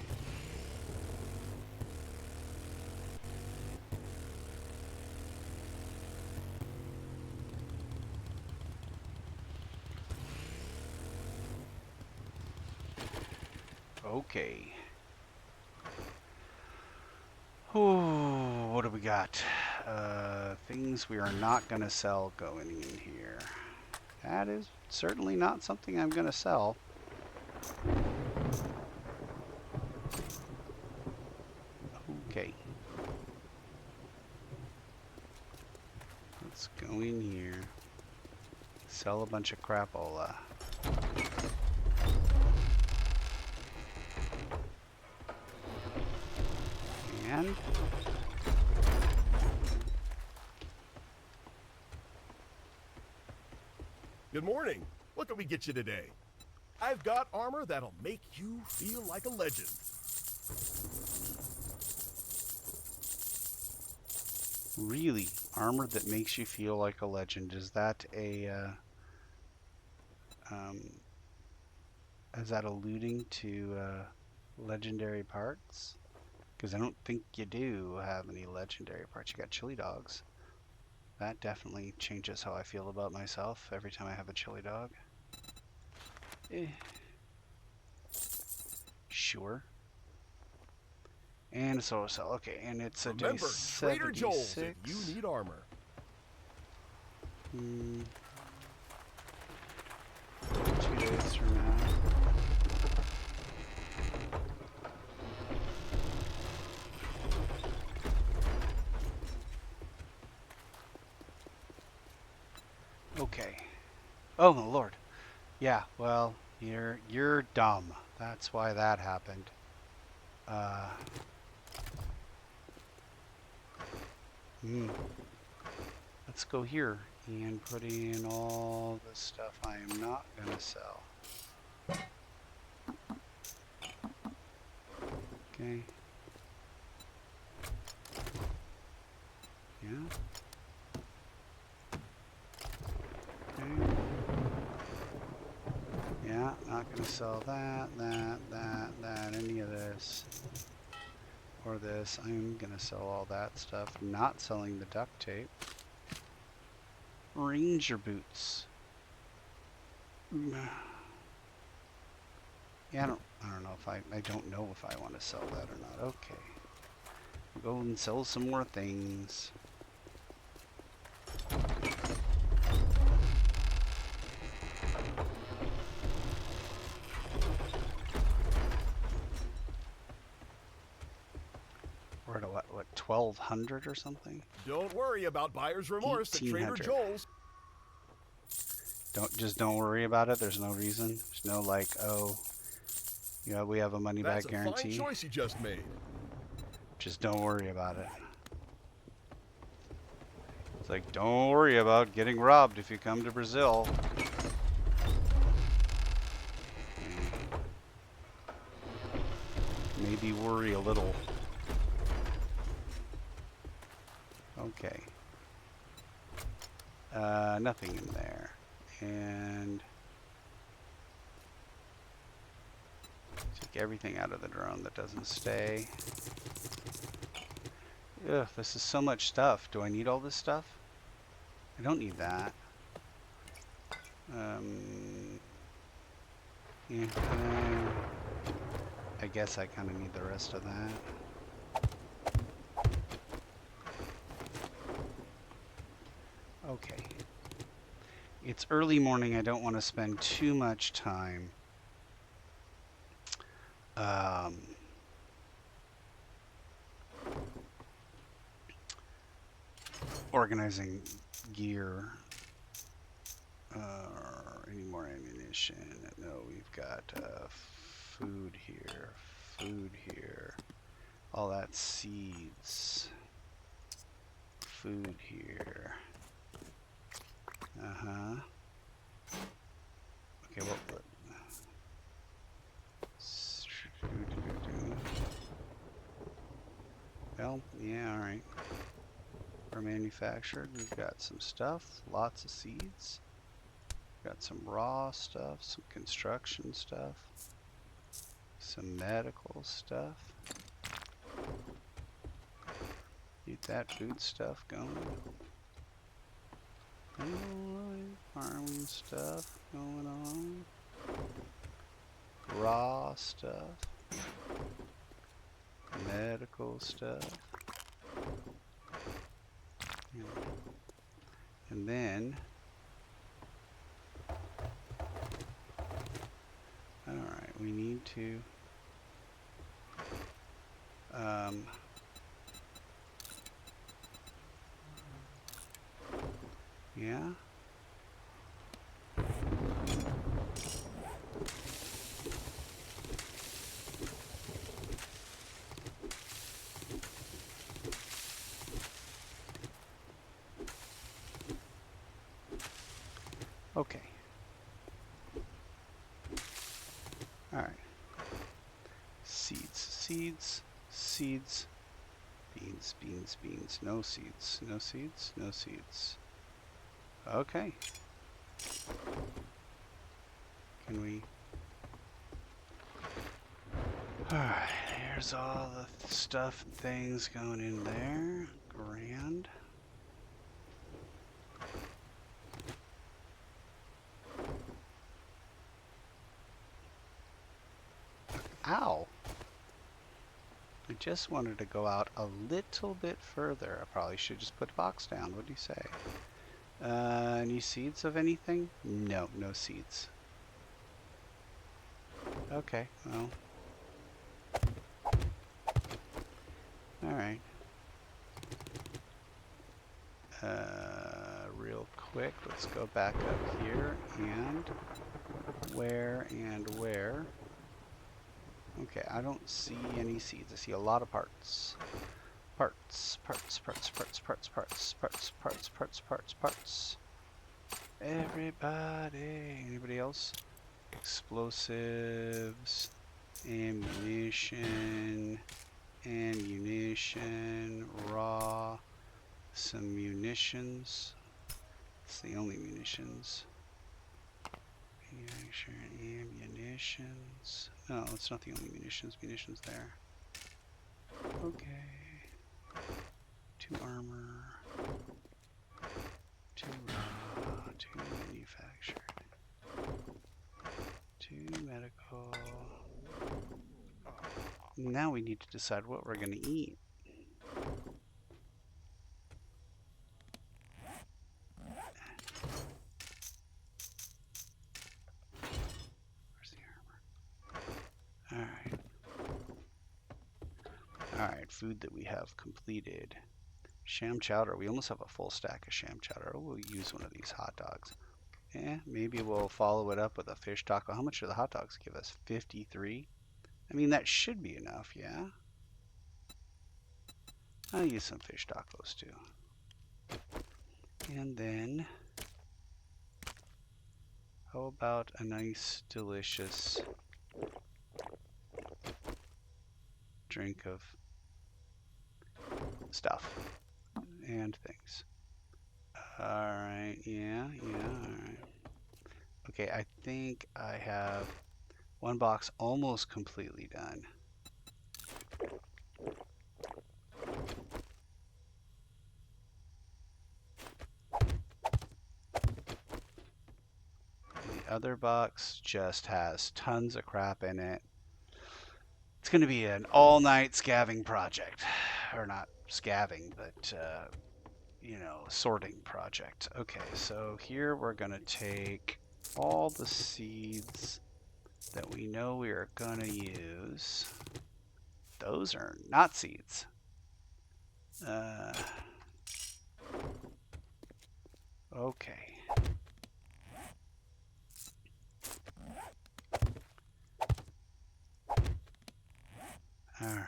[SPEAKER 1] Okay. Ooh, what do we got? Things we are not going to sell going in here. That is certainly not something I'm going to sell. Okay. Let's go in here. Sell a bunch of crapola. And
[SPEAKER 3] Good morning. What can we get you today? I've got armor that'll make you feel like a legend.
[SPEAKER 1] Really? Armor that makes you feel like a legend. Is that is that alluding to legendary parts? Because I don't think you do have any legendary parts. You got chili dogs. That definitely changes how I feel about myself every time I have a chili dog. Sure. And so, okay, and it's a day
[SPEAKER 3] Remember, Trader Joel's if
[SPEAKER 1] 76.
[SPEAKER 3] you need armor.
[SPEAKER 1] 2 days from now. Okay. Oh my lord. Yeah, well, you're dumb. That's why that happened. Let's go here and put in all the stuff I am not gonna sell. Okay. Yeah. Okay. Yeah, not gonna sell that, any of this. Or this. I'm gonna sell all that stuff. Not selling the duct tape. Ranger boots. Yeah, I don't know if I don't know if I want to sell that or not. Okay. We'll go and sell some more things. We're at what 1200 or something?
[SPEAKER 3] Don't worry about buyer's remorse at Trader
[SPEAKER 1] 1800.
[SPEAKER 3] Joel's.
[SPEAKER 1] Don't worry about it. There's no reason. There's no like, oh, yeah, we have a money back
[SPEAKER 3] That's a
[SPEAKER 1] guarantee.
[SPEAKER 3] fine choice you just made.
[SPEAKER 1] Just don't worry about it. It's like, don't worry about getting robbed if you come to Brazil. Maybe worry a little. Okay. Nothing in there. And take everything out of the drone that doesn't stay. Ugh, this is so much stuff. Do I need all this stuff? I don't need that. Yeah, I guess I kind of need the rest of that. Okay. It's early morning. I don't want to spend too much time organizing gear or any more ammunition. No, we've got food here, all that seeds, food here. Okay, what? Well, yeah, all right. We're manufactured. We've got some stuff, lots of seeds. Got some raw stuff, some construction stuff, some medical stuff. Keep that food stuff going. Farming stuff going on. Raw stuff. Medical stuff. And then, alright, we need to yeah. Okay, Seeds, seeds, seeds. Beans, beans, beans. No seeds, no seeds, no seeds. Okay. Can we... Alright, here's all the stuff and things going in there. Grand. Ow! I just wanted to go out a little bit further. I probably should just put a box down. What do you say? Any seeds of anything? No, no seeds. Okay, well. Alright. Real quick, let's go back up here and where and where. Okay, I don't see any seeds. I see a lot of parts. Parts, parts, parts, parts, parts, parts, parts, parts, parts, parts, parts. Everybody. Anybody else? Explosives, ammunition, raw, some munitions. It's the only munitions. Ammunitions. No, it's not the only munitions. Munitions there. Okay. 2 armor. 2 raw. 2 manufactured. 2 medical. Now we need to decide what we're going to eat. Alright, food that we have completed. Sham chowder. We almost have a full stack of sham chowder. Oh, we'll use one of these hot dogs. Maybe we'll follow it up with a fish taco. How much do the hot dogs give us? 53? I mean, that should be enough, yeah? I'll use some fish tacos too. And then, how about a nice, delicious drink of stuff and things. Alright, yeah, alright. Okay, I think I have one box almost completely done. And the other box just has tons of crap in it. It's going to be an all-night scavenging project. Or not scavenging, but, you know, sorting project. Okay, so here we're going to take all the seeds that we know we are going to use. Those are not seeds. Okay. All right.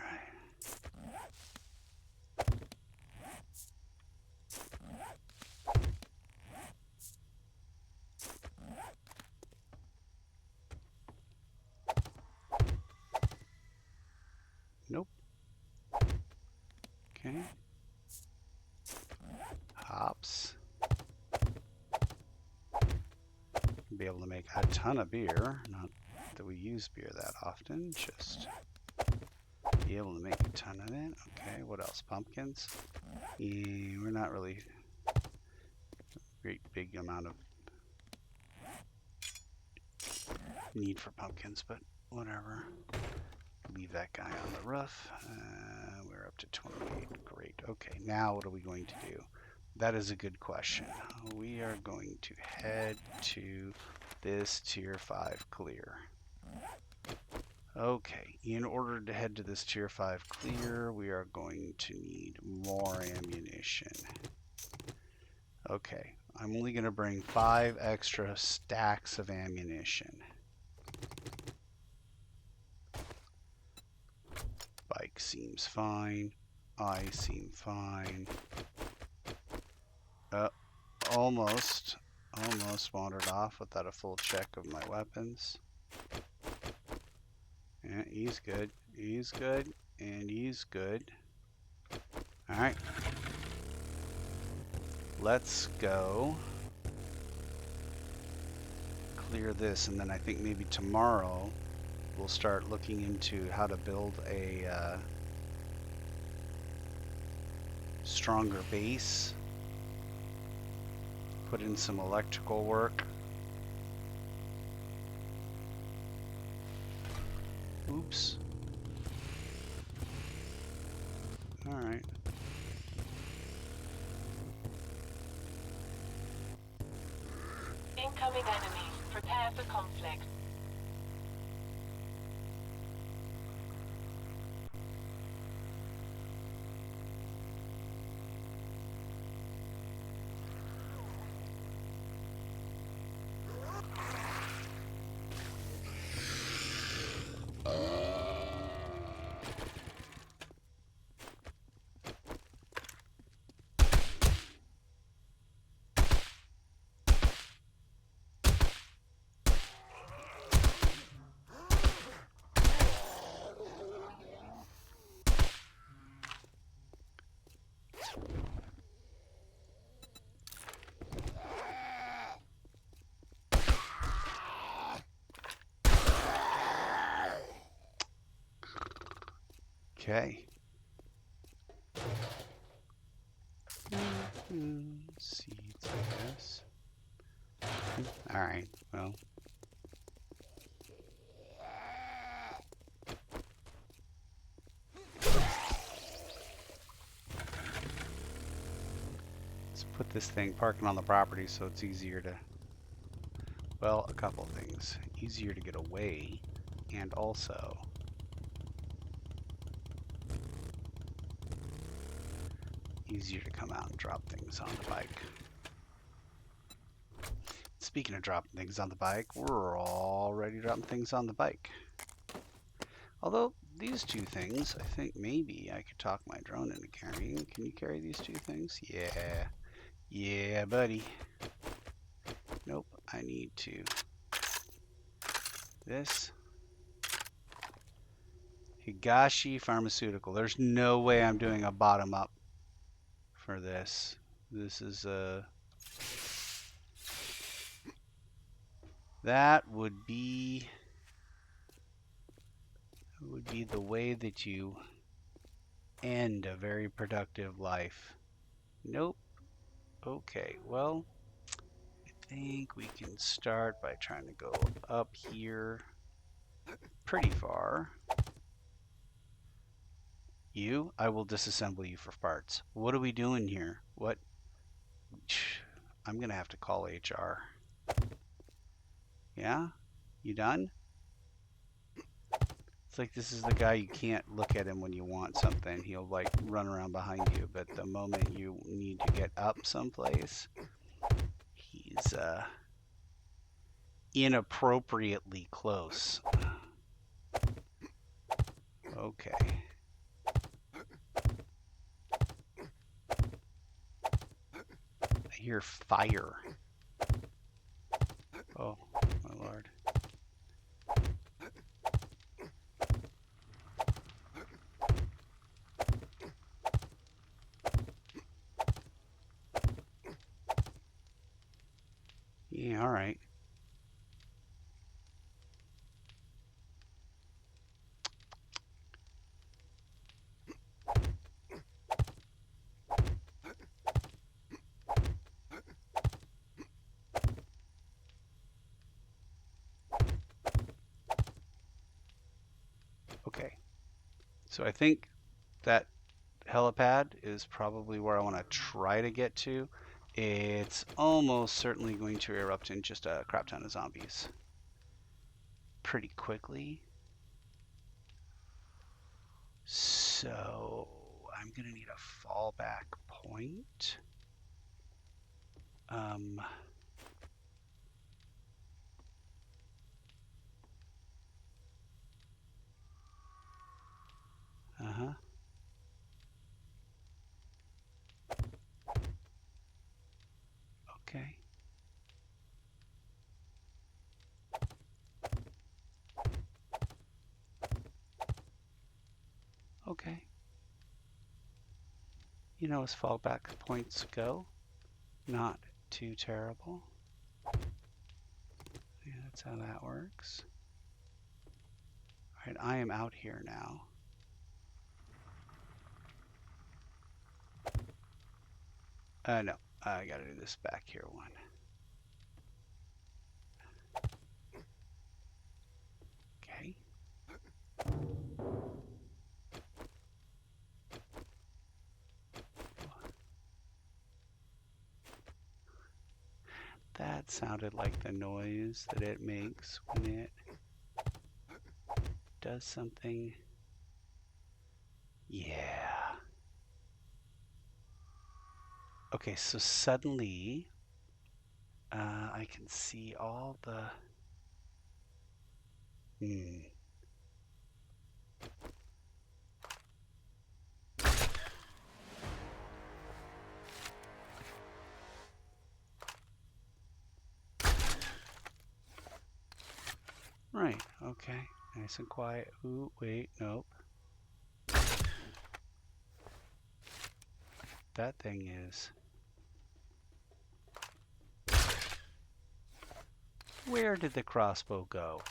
[SPEAKER 1] Nope. Okay. Hops. Be able to make a ton of beer. Not that we use beer that often, just be able to make a ton of it. Okay, what else? Pumpkins? Yeah, we're not really great big amount of need for pumpkins, but whatever. Leave that guy on the roof. We're up to 28. Great. Okay, now what are we going to do? That is a good question. We are going to head to this tier 5 clear. Okay, in order to head to this tier 5 clear, we are going to need more ammunition. Okay, I'm only going to bring 5 extra stacks of ammunition. Bike seems fine. I seem fine. Almost wandered off without a full check of my weapons. Yeah, he's good. He's good, and he's good. All right. Let's go clear this, and then I think maybe tomorrow we'll start looking into how to build a stronger base, put in some electrical work. Oops. All right.
[SPEAKER 2] Incoming enemies. Prepare for conflict.
[SPEAKER 1] Okay. Seeds, I guess. All right. Well. Let's put this thing parking on the property so it's easier to, well, a couple of things. Easier to get away, and also easier to come out and drop things on the bike. Speaking of dropping things on the bike, we're already dropping things on the bike. Although these two things, I think maybe I could talk my drone into carrying. Can you carry these two things? Yeah. Yeah, buddy. Nope, I need to. This. Higashi Pharmaceutical. There's no way I'm doing a bottom up for this. This is that would be the way that you end a very productive life. Nope. Okay, well, I think we can start by trying to go up here pretty far. You, I will disassemble you for parts. What are we doing here? What? I'm gonna have to call HR. Yeah? You done? It's like this is the guy you can't look at him when you want something. He'll like run around behind you, but the moment you need to get up someplace, he's inappropriately close. Okay. I hear fire. Oh, my lord. Yeah, all right. Okay. So I think that helipad is probably where I want to try to get to. It's almost certainly going to erupt in just a crap ton of zombies pretty quickly. So I'm going to need a fallback point. Uh-huh. Okay. Okay. You know, as fallback points go, not too terrible. Yeah, that's how that works. All right, I am out here now. No, I gotta do this back here one. Okay. That sounded like the noise that it makes when it does something. Yeah. Okay, so suddenly I can see all the... Right, okay. Nice and quiet. Ooh, wait, nope. That thing is... Where did the crossbow go?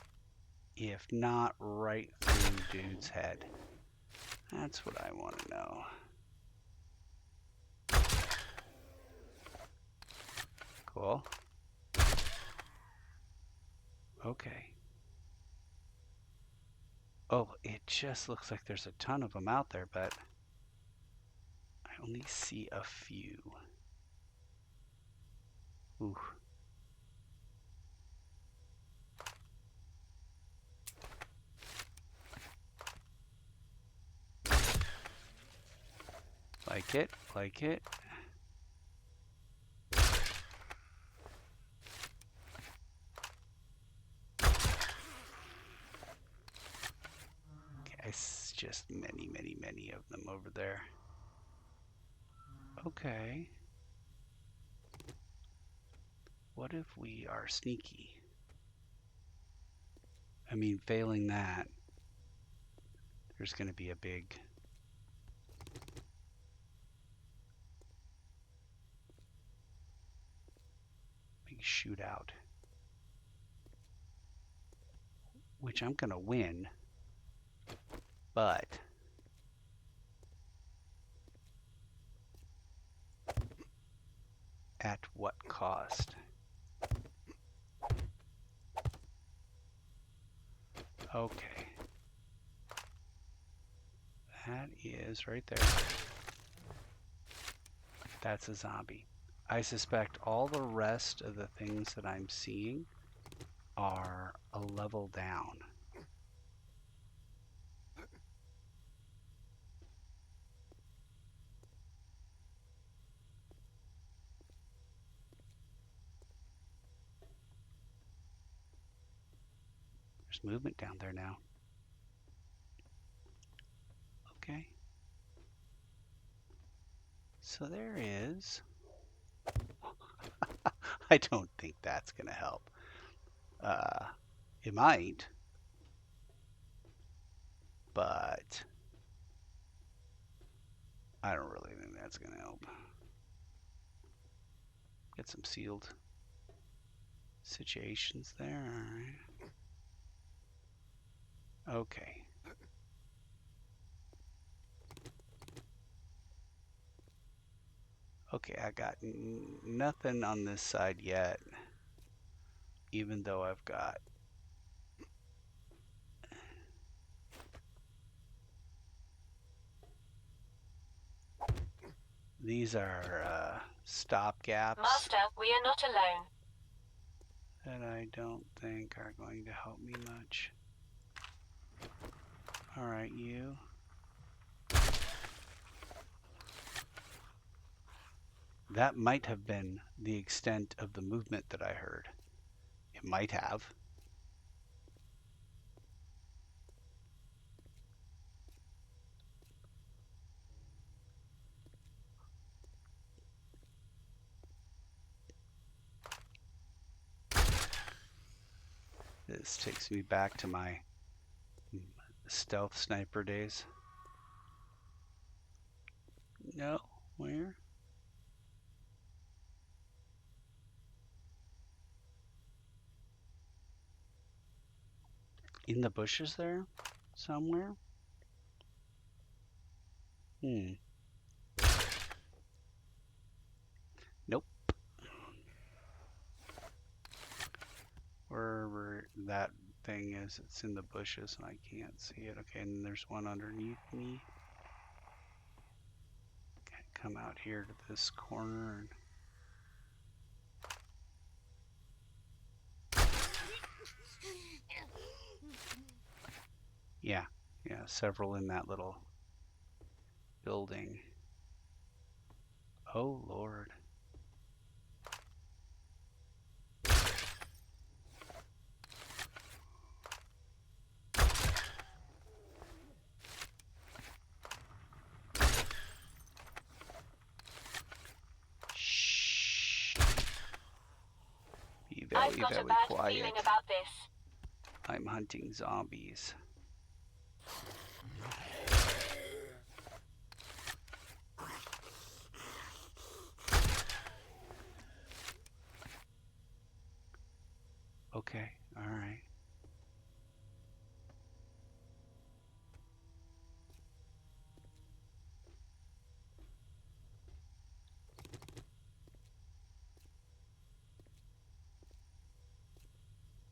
[SPEAKER 1] If not right through dude's head. That's what I want to know. Cool. Okay. Oh, it just looks like there's a ton of them out there, but I only see a few. Ooh. Like it, like it. Okay, it's just many, many, many of them over there. Okay. What if we are sneaky? I mean, failing that, there's going to be a big shootout, which I'm going to win, but at what cost? Okay. That is right there. That's a zombie. I suspect all the rest of the things that I'm seeing are a level down. There's movement down there now. Okay. So there is... I don't think that's going to help. It might, but I don't really think that's going to help. Get some sealed situations there. All right. Okay. Okay, I got nothing on this side yet, even though I've got... These are stop gaps
[SPEAKER 2] Master, we are not alone.
[SPEAKER 1] that I don't think are going to help me much. All right, you. That might have been the extent of the movement that I heard. It might have. This takes me back to my stealth sniper days. No, where? In the bushes there? Somewhere? Nope. Wherever that thing is, it's in the bushes and I can't see it. Okay, and there's one underneath me. Come out here to this corner and yeah, several in that little building. Oh Lord. Shh. Be very,
[SPEAKER 2] I've got
[SPEAKER 1] very
[SPEAKER 2] a bad
[SPEAKER 1] quiet.
[SPEAKER 2] feeling about this.
[SPEAKER 1] I'm hunting zombies. Okay, all right.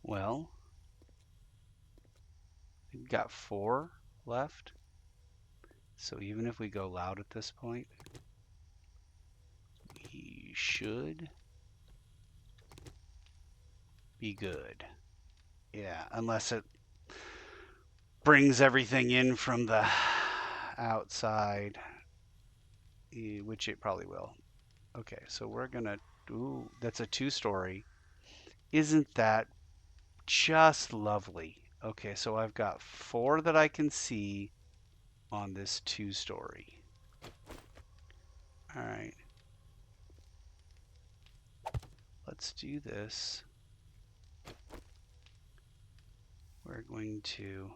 [SPEAKER 1] Well, we've got 4 left. So even if we go loud at this point, we should be good. Yeah, unless it brings everything in from the outside, which it probably will. Okay, so we're gonna, ooh, that's a 2-story. Isn't that just lovely? Okay, so I've got 4 that I can see on this 2-story. All right. Let's do this. We're going to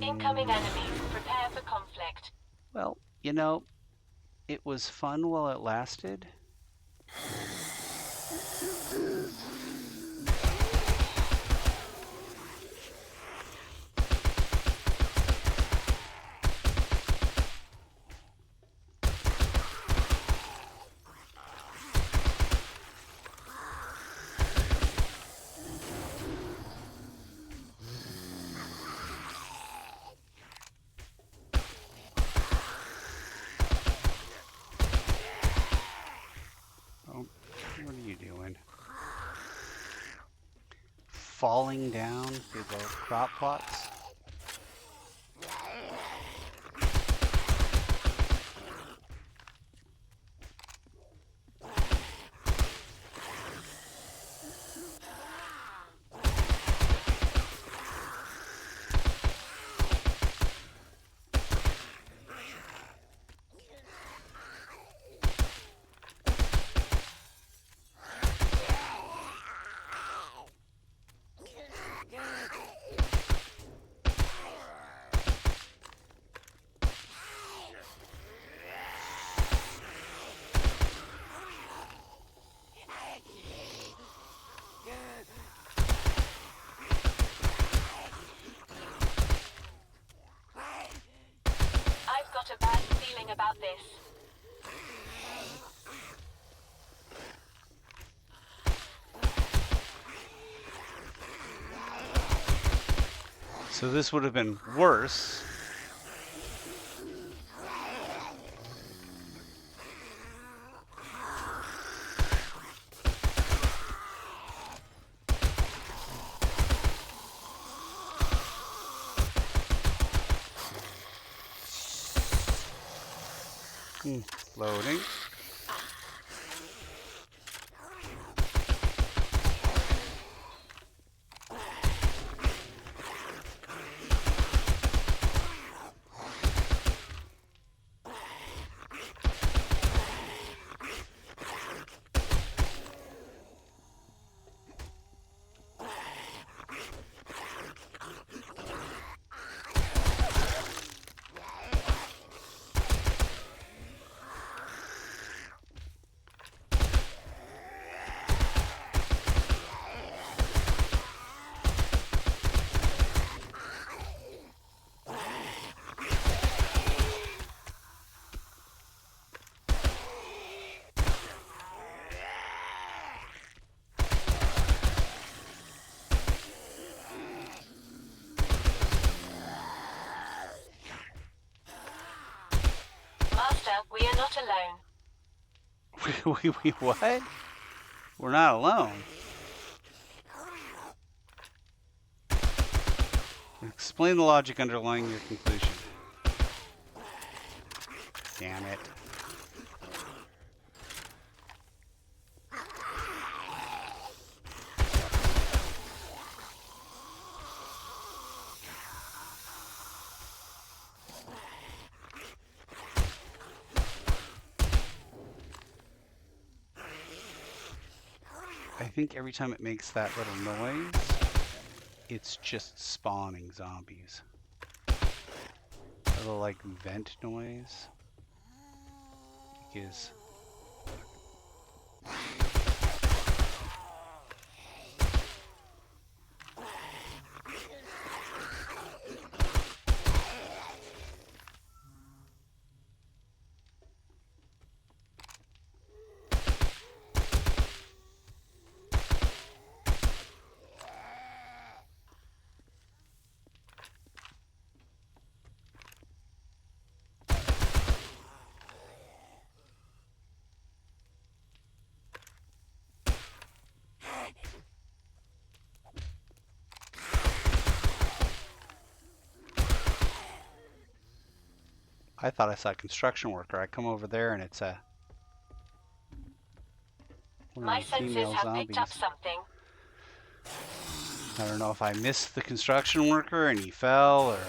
[SPEAKER 2] Incoming enemies. Prepare for conflict.
[SPEAKER 1] well, you know, it was fun while it lasted. Oh, what are you doing? Falling down through the crop plots?
[SPEAKER 2] I've got a bad feeling about this.
[SPEAKER 1] So this would have been worse. Loading.
[SPEAKER 2] not alone.
[SPEAKER 1] What? We're not alone. Explain the logic underlying your conclusion. Damn it. I think every time it makes that little noise, it's just spawning zombies. A little like vent noise is. I thought I saw a construction worker. I come over there and it's a one
[SPEAKER 2] My
[SPEAKER 1] of the
[SPEAKER 2] senses
[SPEAKER 1] female
[SPEAKER 2] have picked up
[SPEAKER 1] zombies.
[SPEAKER 2] something.
[SPEAKER 1] I don't know if I missed the construction worker and he fell or.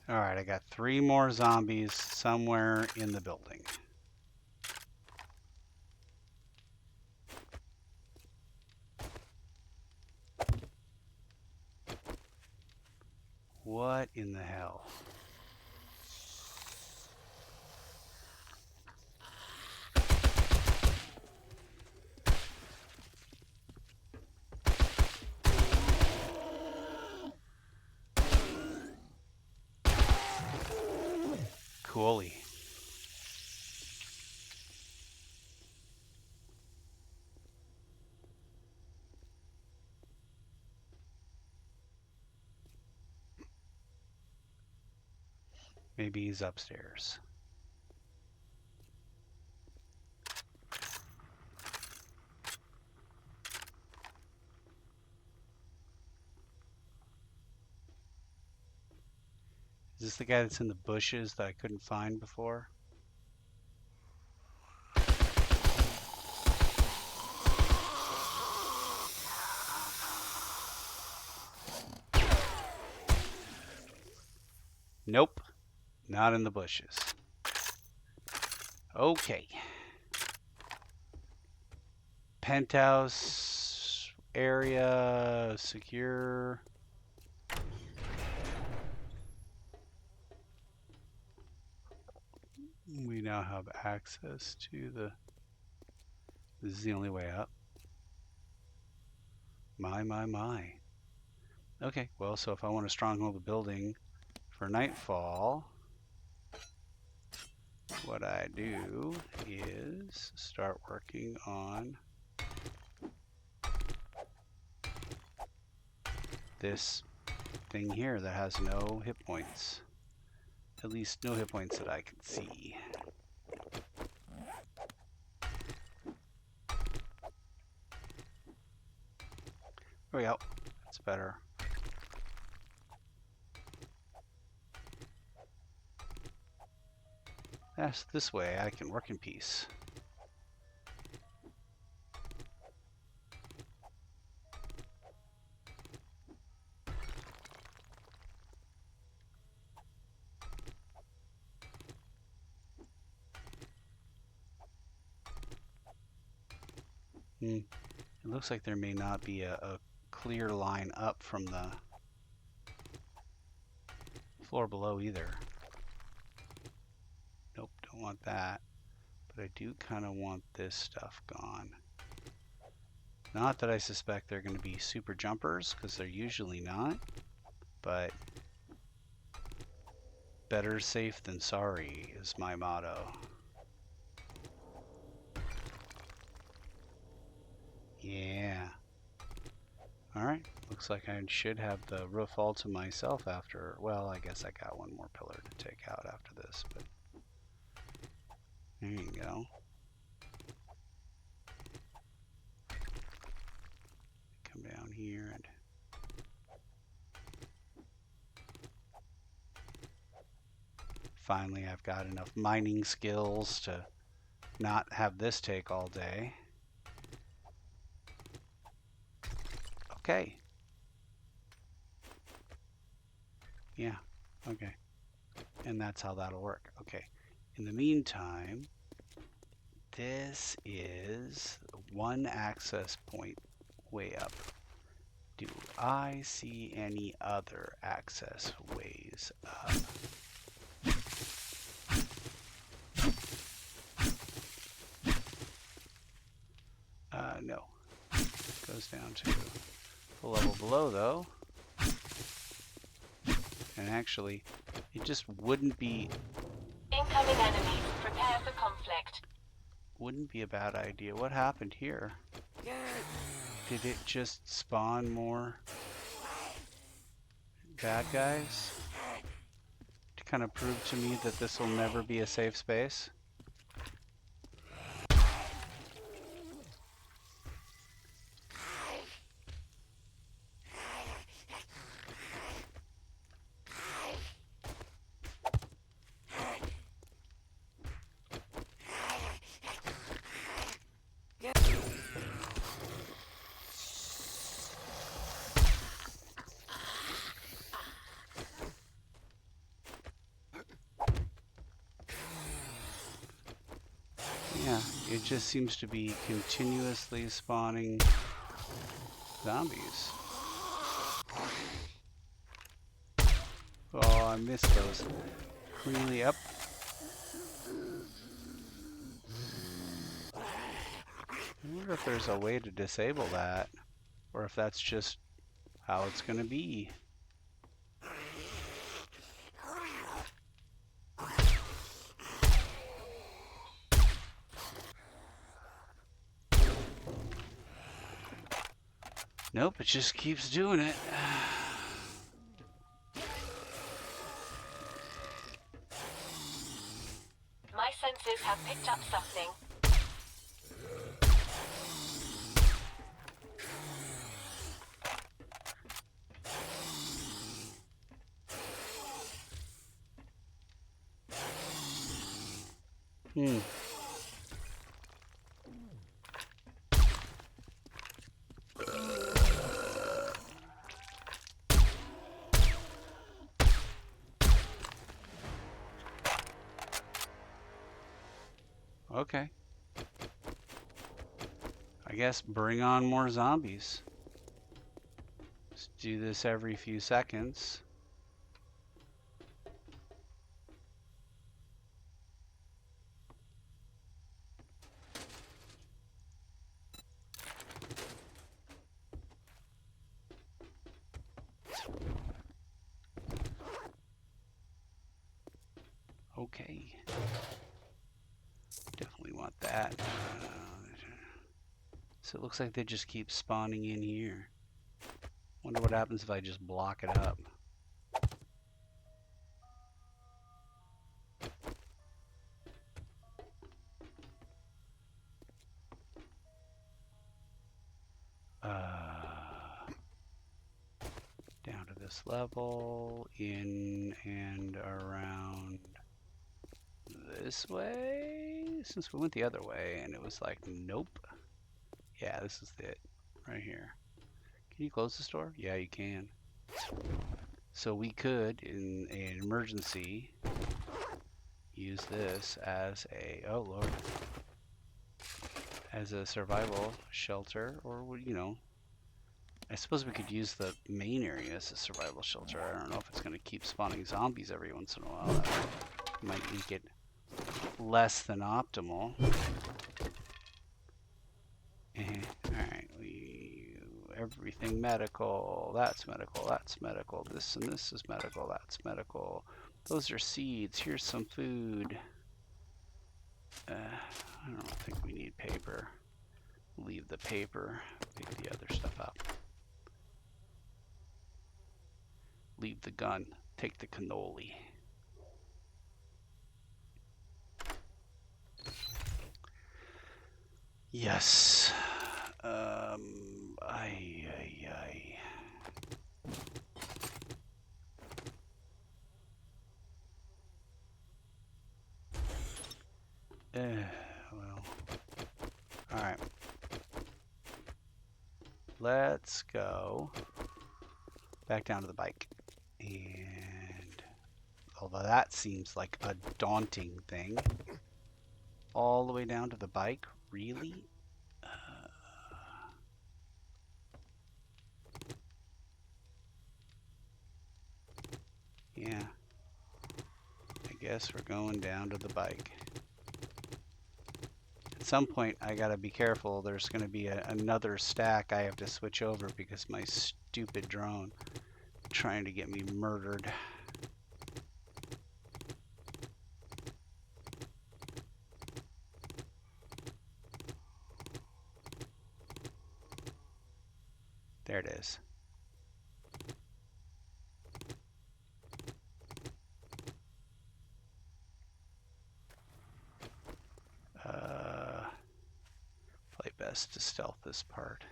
[SPEAKER 1] Alright, I got 3 more zombies somewhere in the building. What in the hell? Coolie. Maybe he's upstairs. Is this the guy that's in the bushes that I couldn't find before? Nope, not in the bushes. Okay. Penthouse area secure. We now have access to the. This is the only way up. My. Okay, well, so if I want to stronghold the building for nightfall, what I do is start working on this thing here that has no hit points. At least no hit points that I can see. There we go. That's better. That's this way I can work in peace. It looks like there may not be a clear line up from the floor below either. Nope, don't want that. But I do kind of want this stuff gone. Not that I suspect they're going to be super jumpers, because they're usually not. But better safe than sorry is my motto. Yeah. Alright, looks like I should have the roof all to myself after, well, I guess I got one more pillar to take out after this, but there you go. Come down here and finally I've got enough mining skills to not have this take all day. Okay. Yeah, okay. And that's how that'll work. Okay. In the meantime, this is one access point way up. Do I see any other access ways up? No. Goes down to the level below though. And actually, it just wouldn't be...
[SPEAKER 2] Incoming enemies. Prepare for conflict.
[SPEAKER 1] Wouldn't be a bad idea. What happened here? Did it just spawn more bad guys? To kind of prove to me that this will never be a safe space? Yeah, it just seems to be continuously spawning zombies. Oh, I missed those. Really up. I wonder if there's a way to disable that, or if that's just how it's going to be. Nope, it just keeps doing it.
[SPEAKER 2] My senses have picked up something.
[SPEAKER 1] Okay. I guess bring on more zombies. Let's do this every few seconds. Okay. Definitely want that. So it looks like they just keep spawning in here. Wonder what happens if I just block it up. Down to this level, in and around this way, since we went the other way and it was like, nope. Yeah, this is it right here. Can you close this door? Yeah, you can. So we could, in an emergency, use this as a, oh lord, as a survival shelter, or, you know, I suppose we could use the main area as a survival shelter. I don't know if it's going to keep spawning zombies every once in a while. That might make it less than optimal. Alright, everything medical, that's medical, that's medical, this and this is medical, that's medical. Those are seeds, here's some food. I don't think we need paper. Leave the paper, pick the other stuff up. Leave the gun. Take the cannoli. Yes. Ay. Well. Alright. Let's go back down to the bike. And although that seems like a daunting thing, all the way down to the bike, really? Yeah. I guess we're going down to the bike. At some point, I gotta be careful. There's gonna be another stack I have to switch over because my stupid drone trying to get me murdered. There it is. Probably best to stealth this part.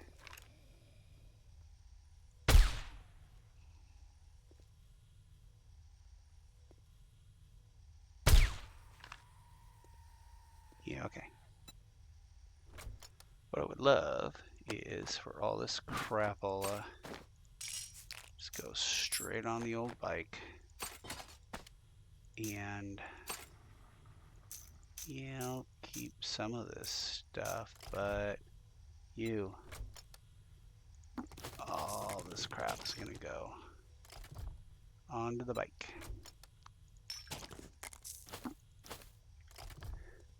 [SPEAKER 1] Yeah, okay. What I would love is for all this crap, I'll just go straight on the old bike. And yeah, I'll keep some of this stuff, but all this crap is gonna go onto the bike.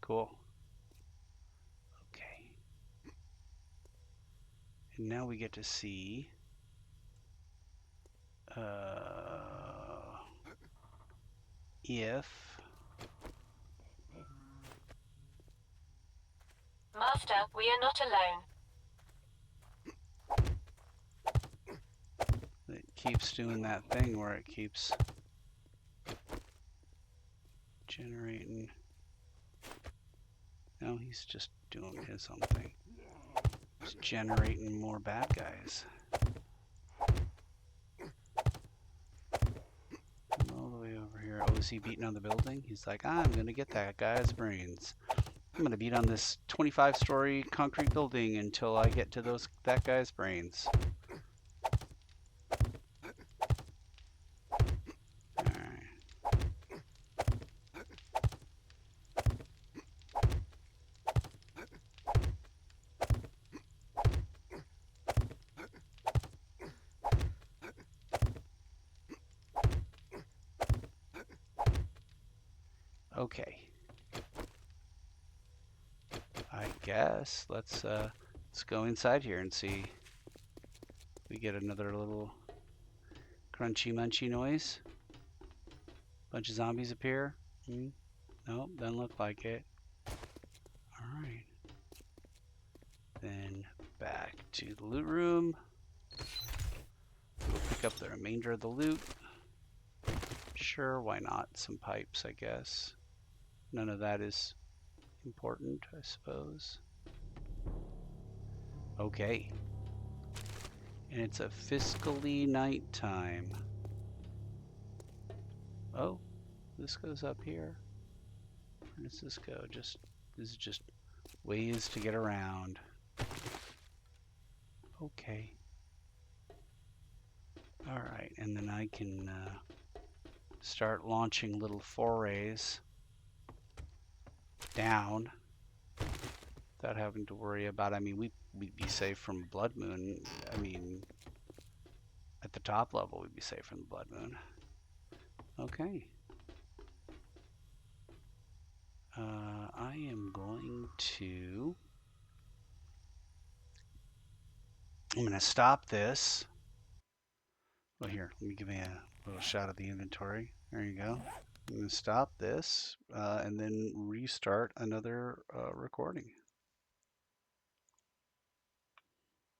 [SPEAKER 1] Cool. Okay. And now we get to see if
[SPEAKER 2] Master, we are not alone.
[SPEAKER 1] it keeps doing that thing where it keeps generating. No, he's just doing his own thing. He's generating more bad guys. All the way over here. Oh, is he beating on the building? He's like, I'm gonna get that guy's brains. I'm gonna beat on this 25-story concrete building until I get to that guy's brains. Alright. Okay. I guess let's go inside here and see if we get another little crunchy munchy noise. Bunch of zombies appear. Nope, doesn't look like it. Alright. Then back to the loot room. We'll pick up the remainder of the loot. Sure, why not? Some pipes, I guess. None of that is important, I suppose. Okay. And it's a fiscally nighttime. Oh, this goes up here. Where does this go? This is just ways to get around. Okay. Alright, and then I can start launching little forays down without having to worry about, I mean, we'd be safe from Blood Moon. I mean, at the top level, we'd be safe from the Blood Moon. Okay. I am going to... I'm going to stop this. Well, here, let me give me a little shot of the inventory. There you go. I'm going to stop this and then restart another recording.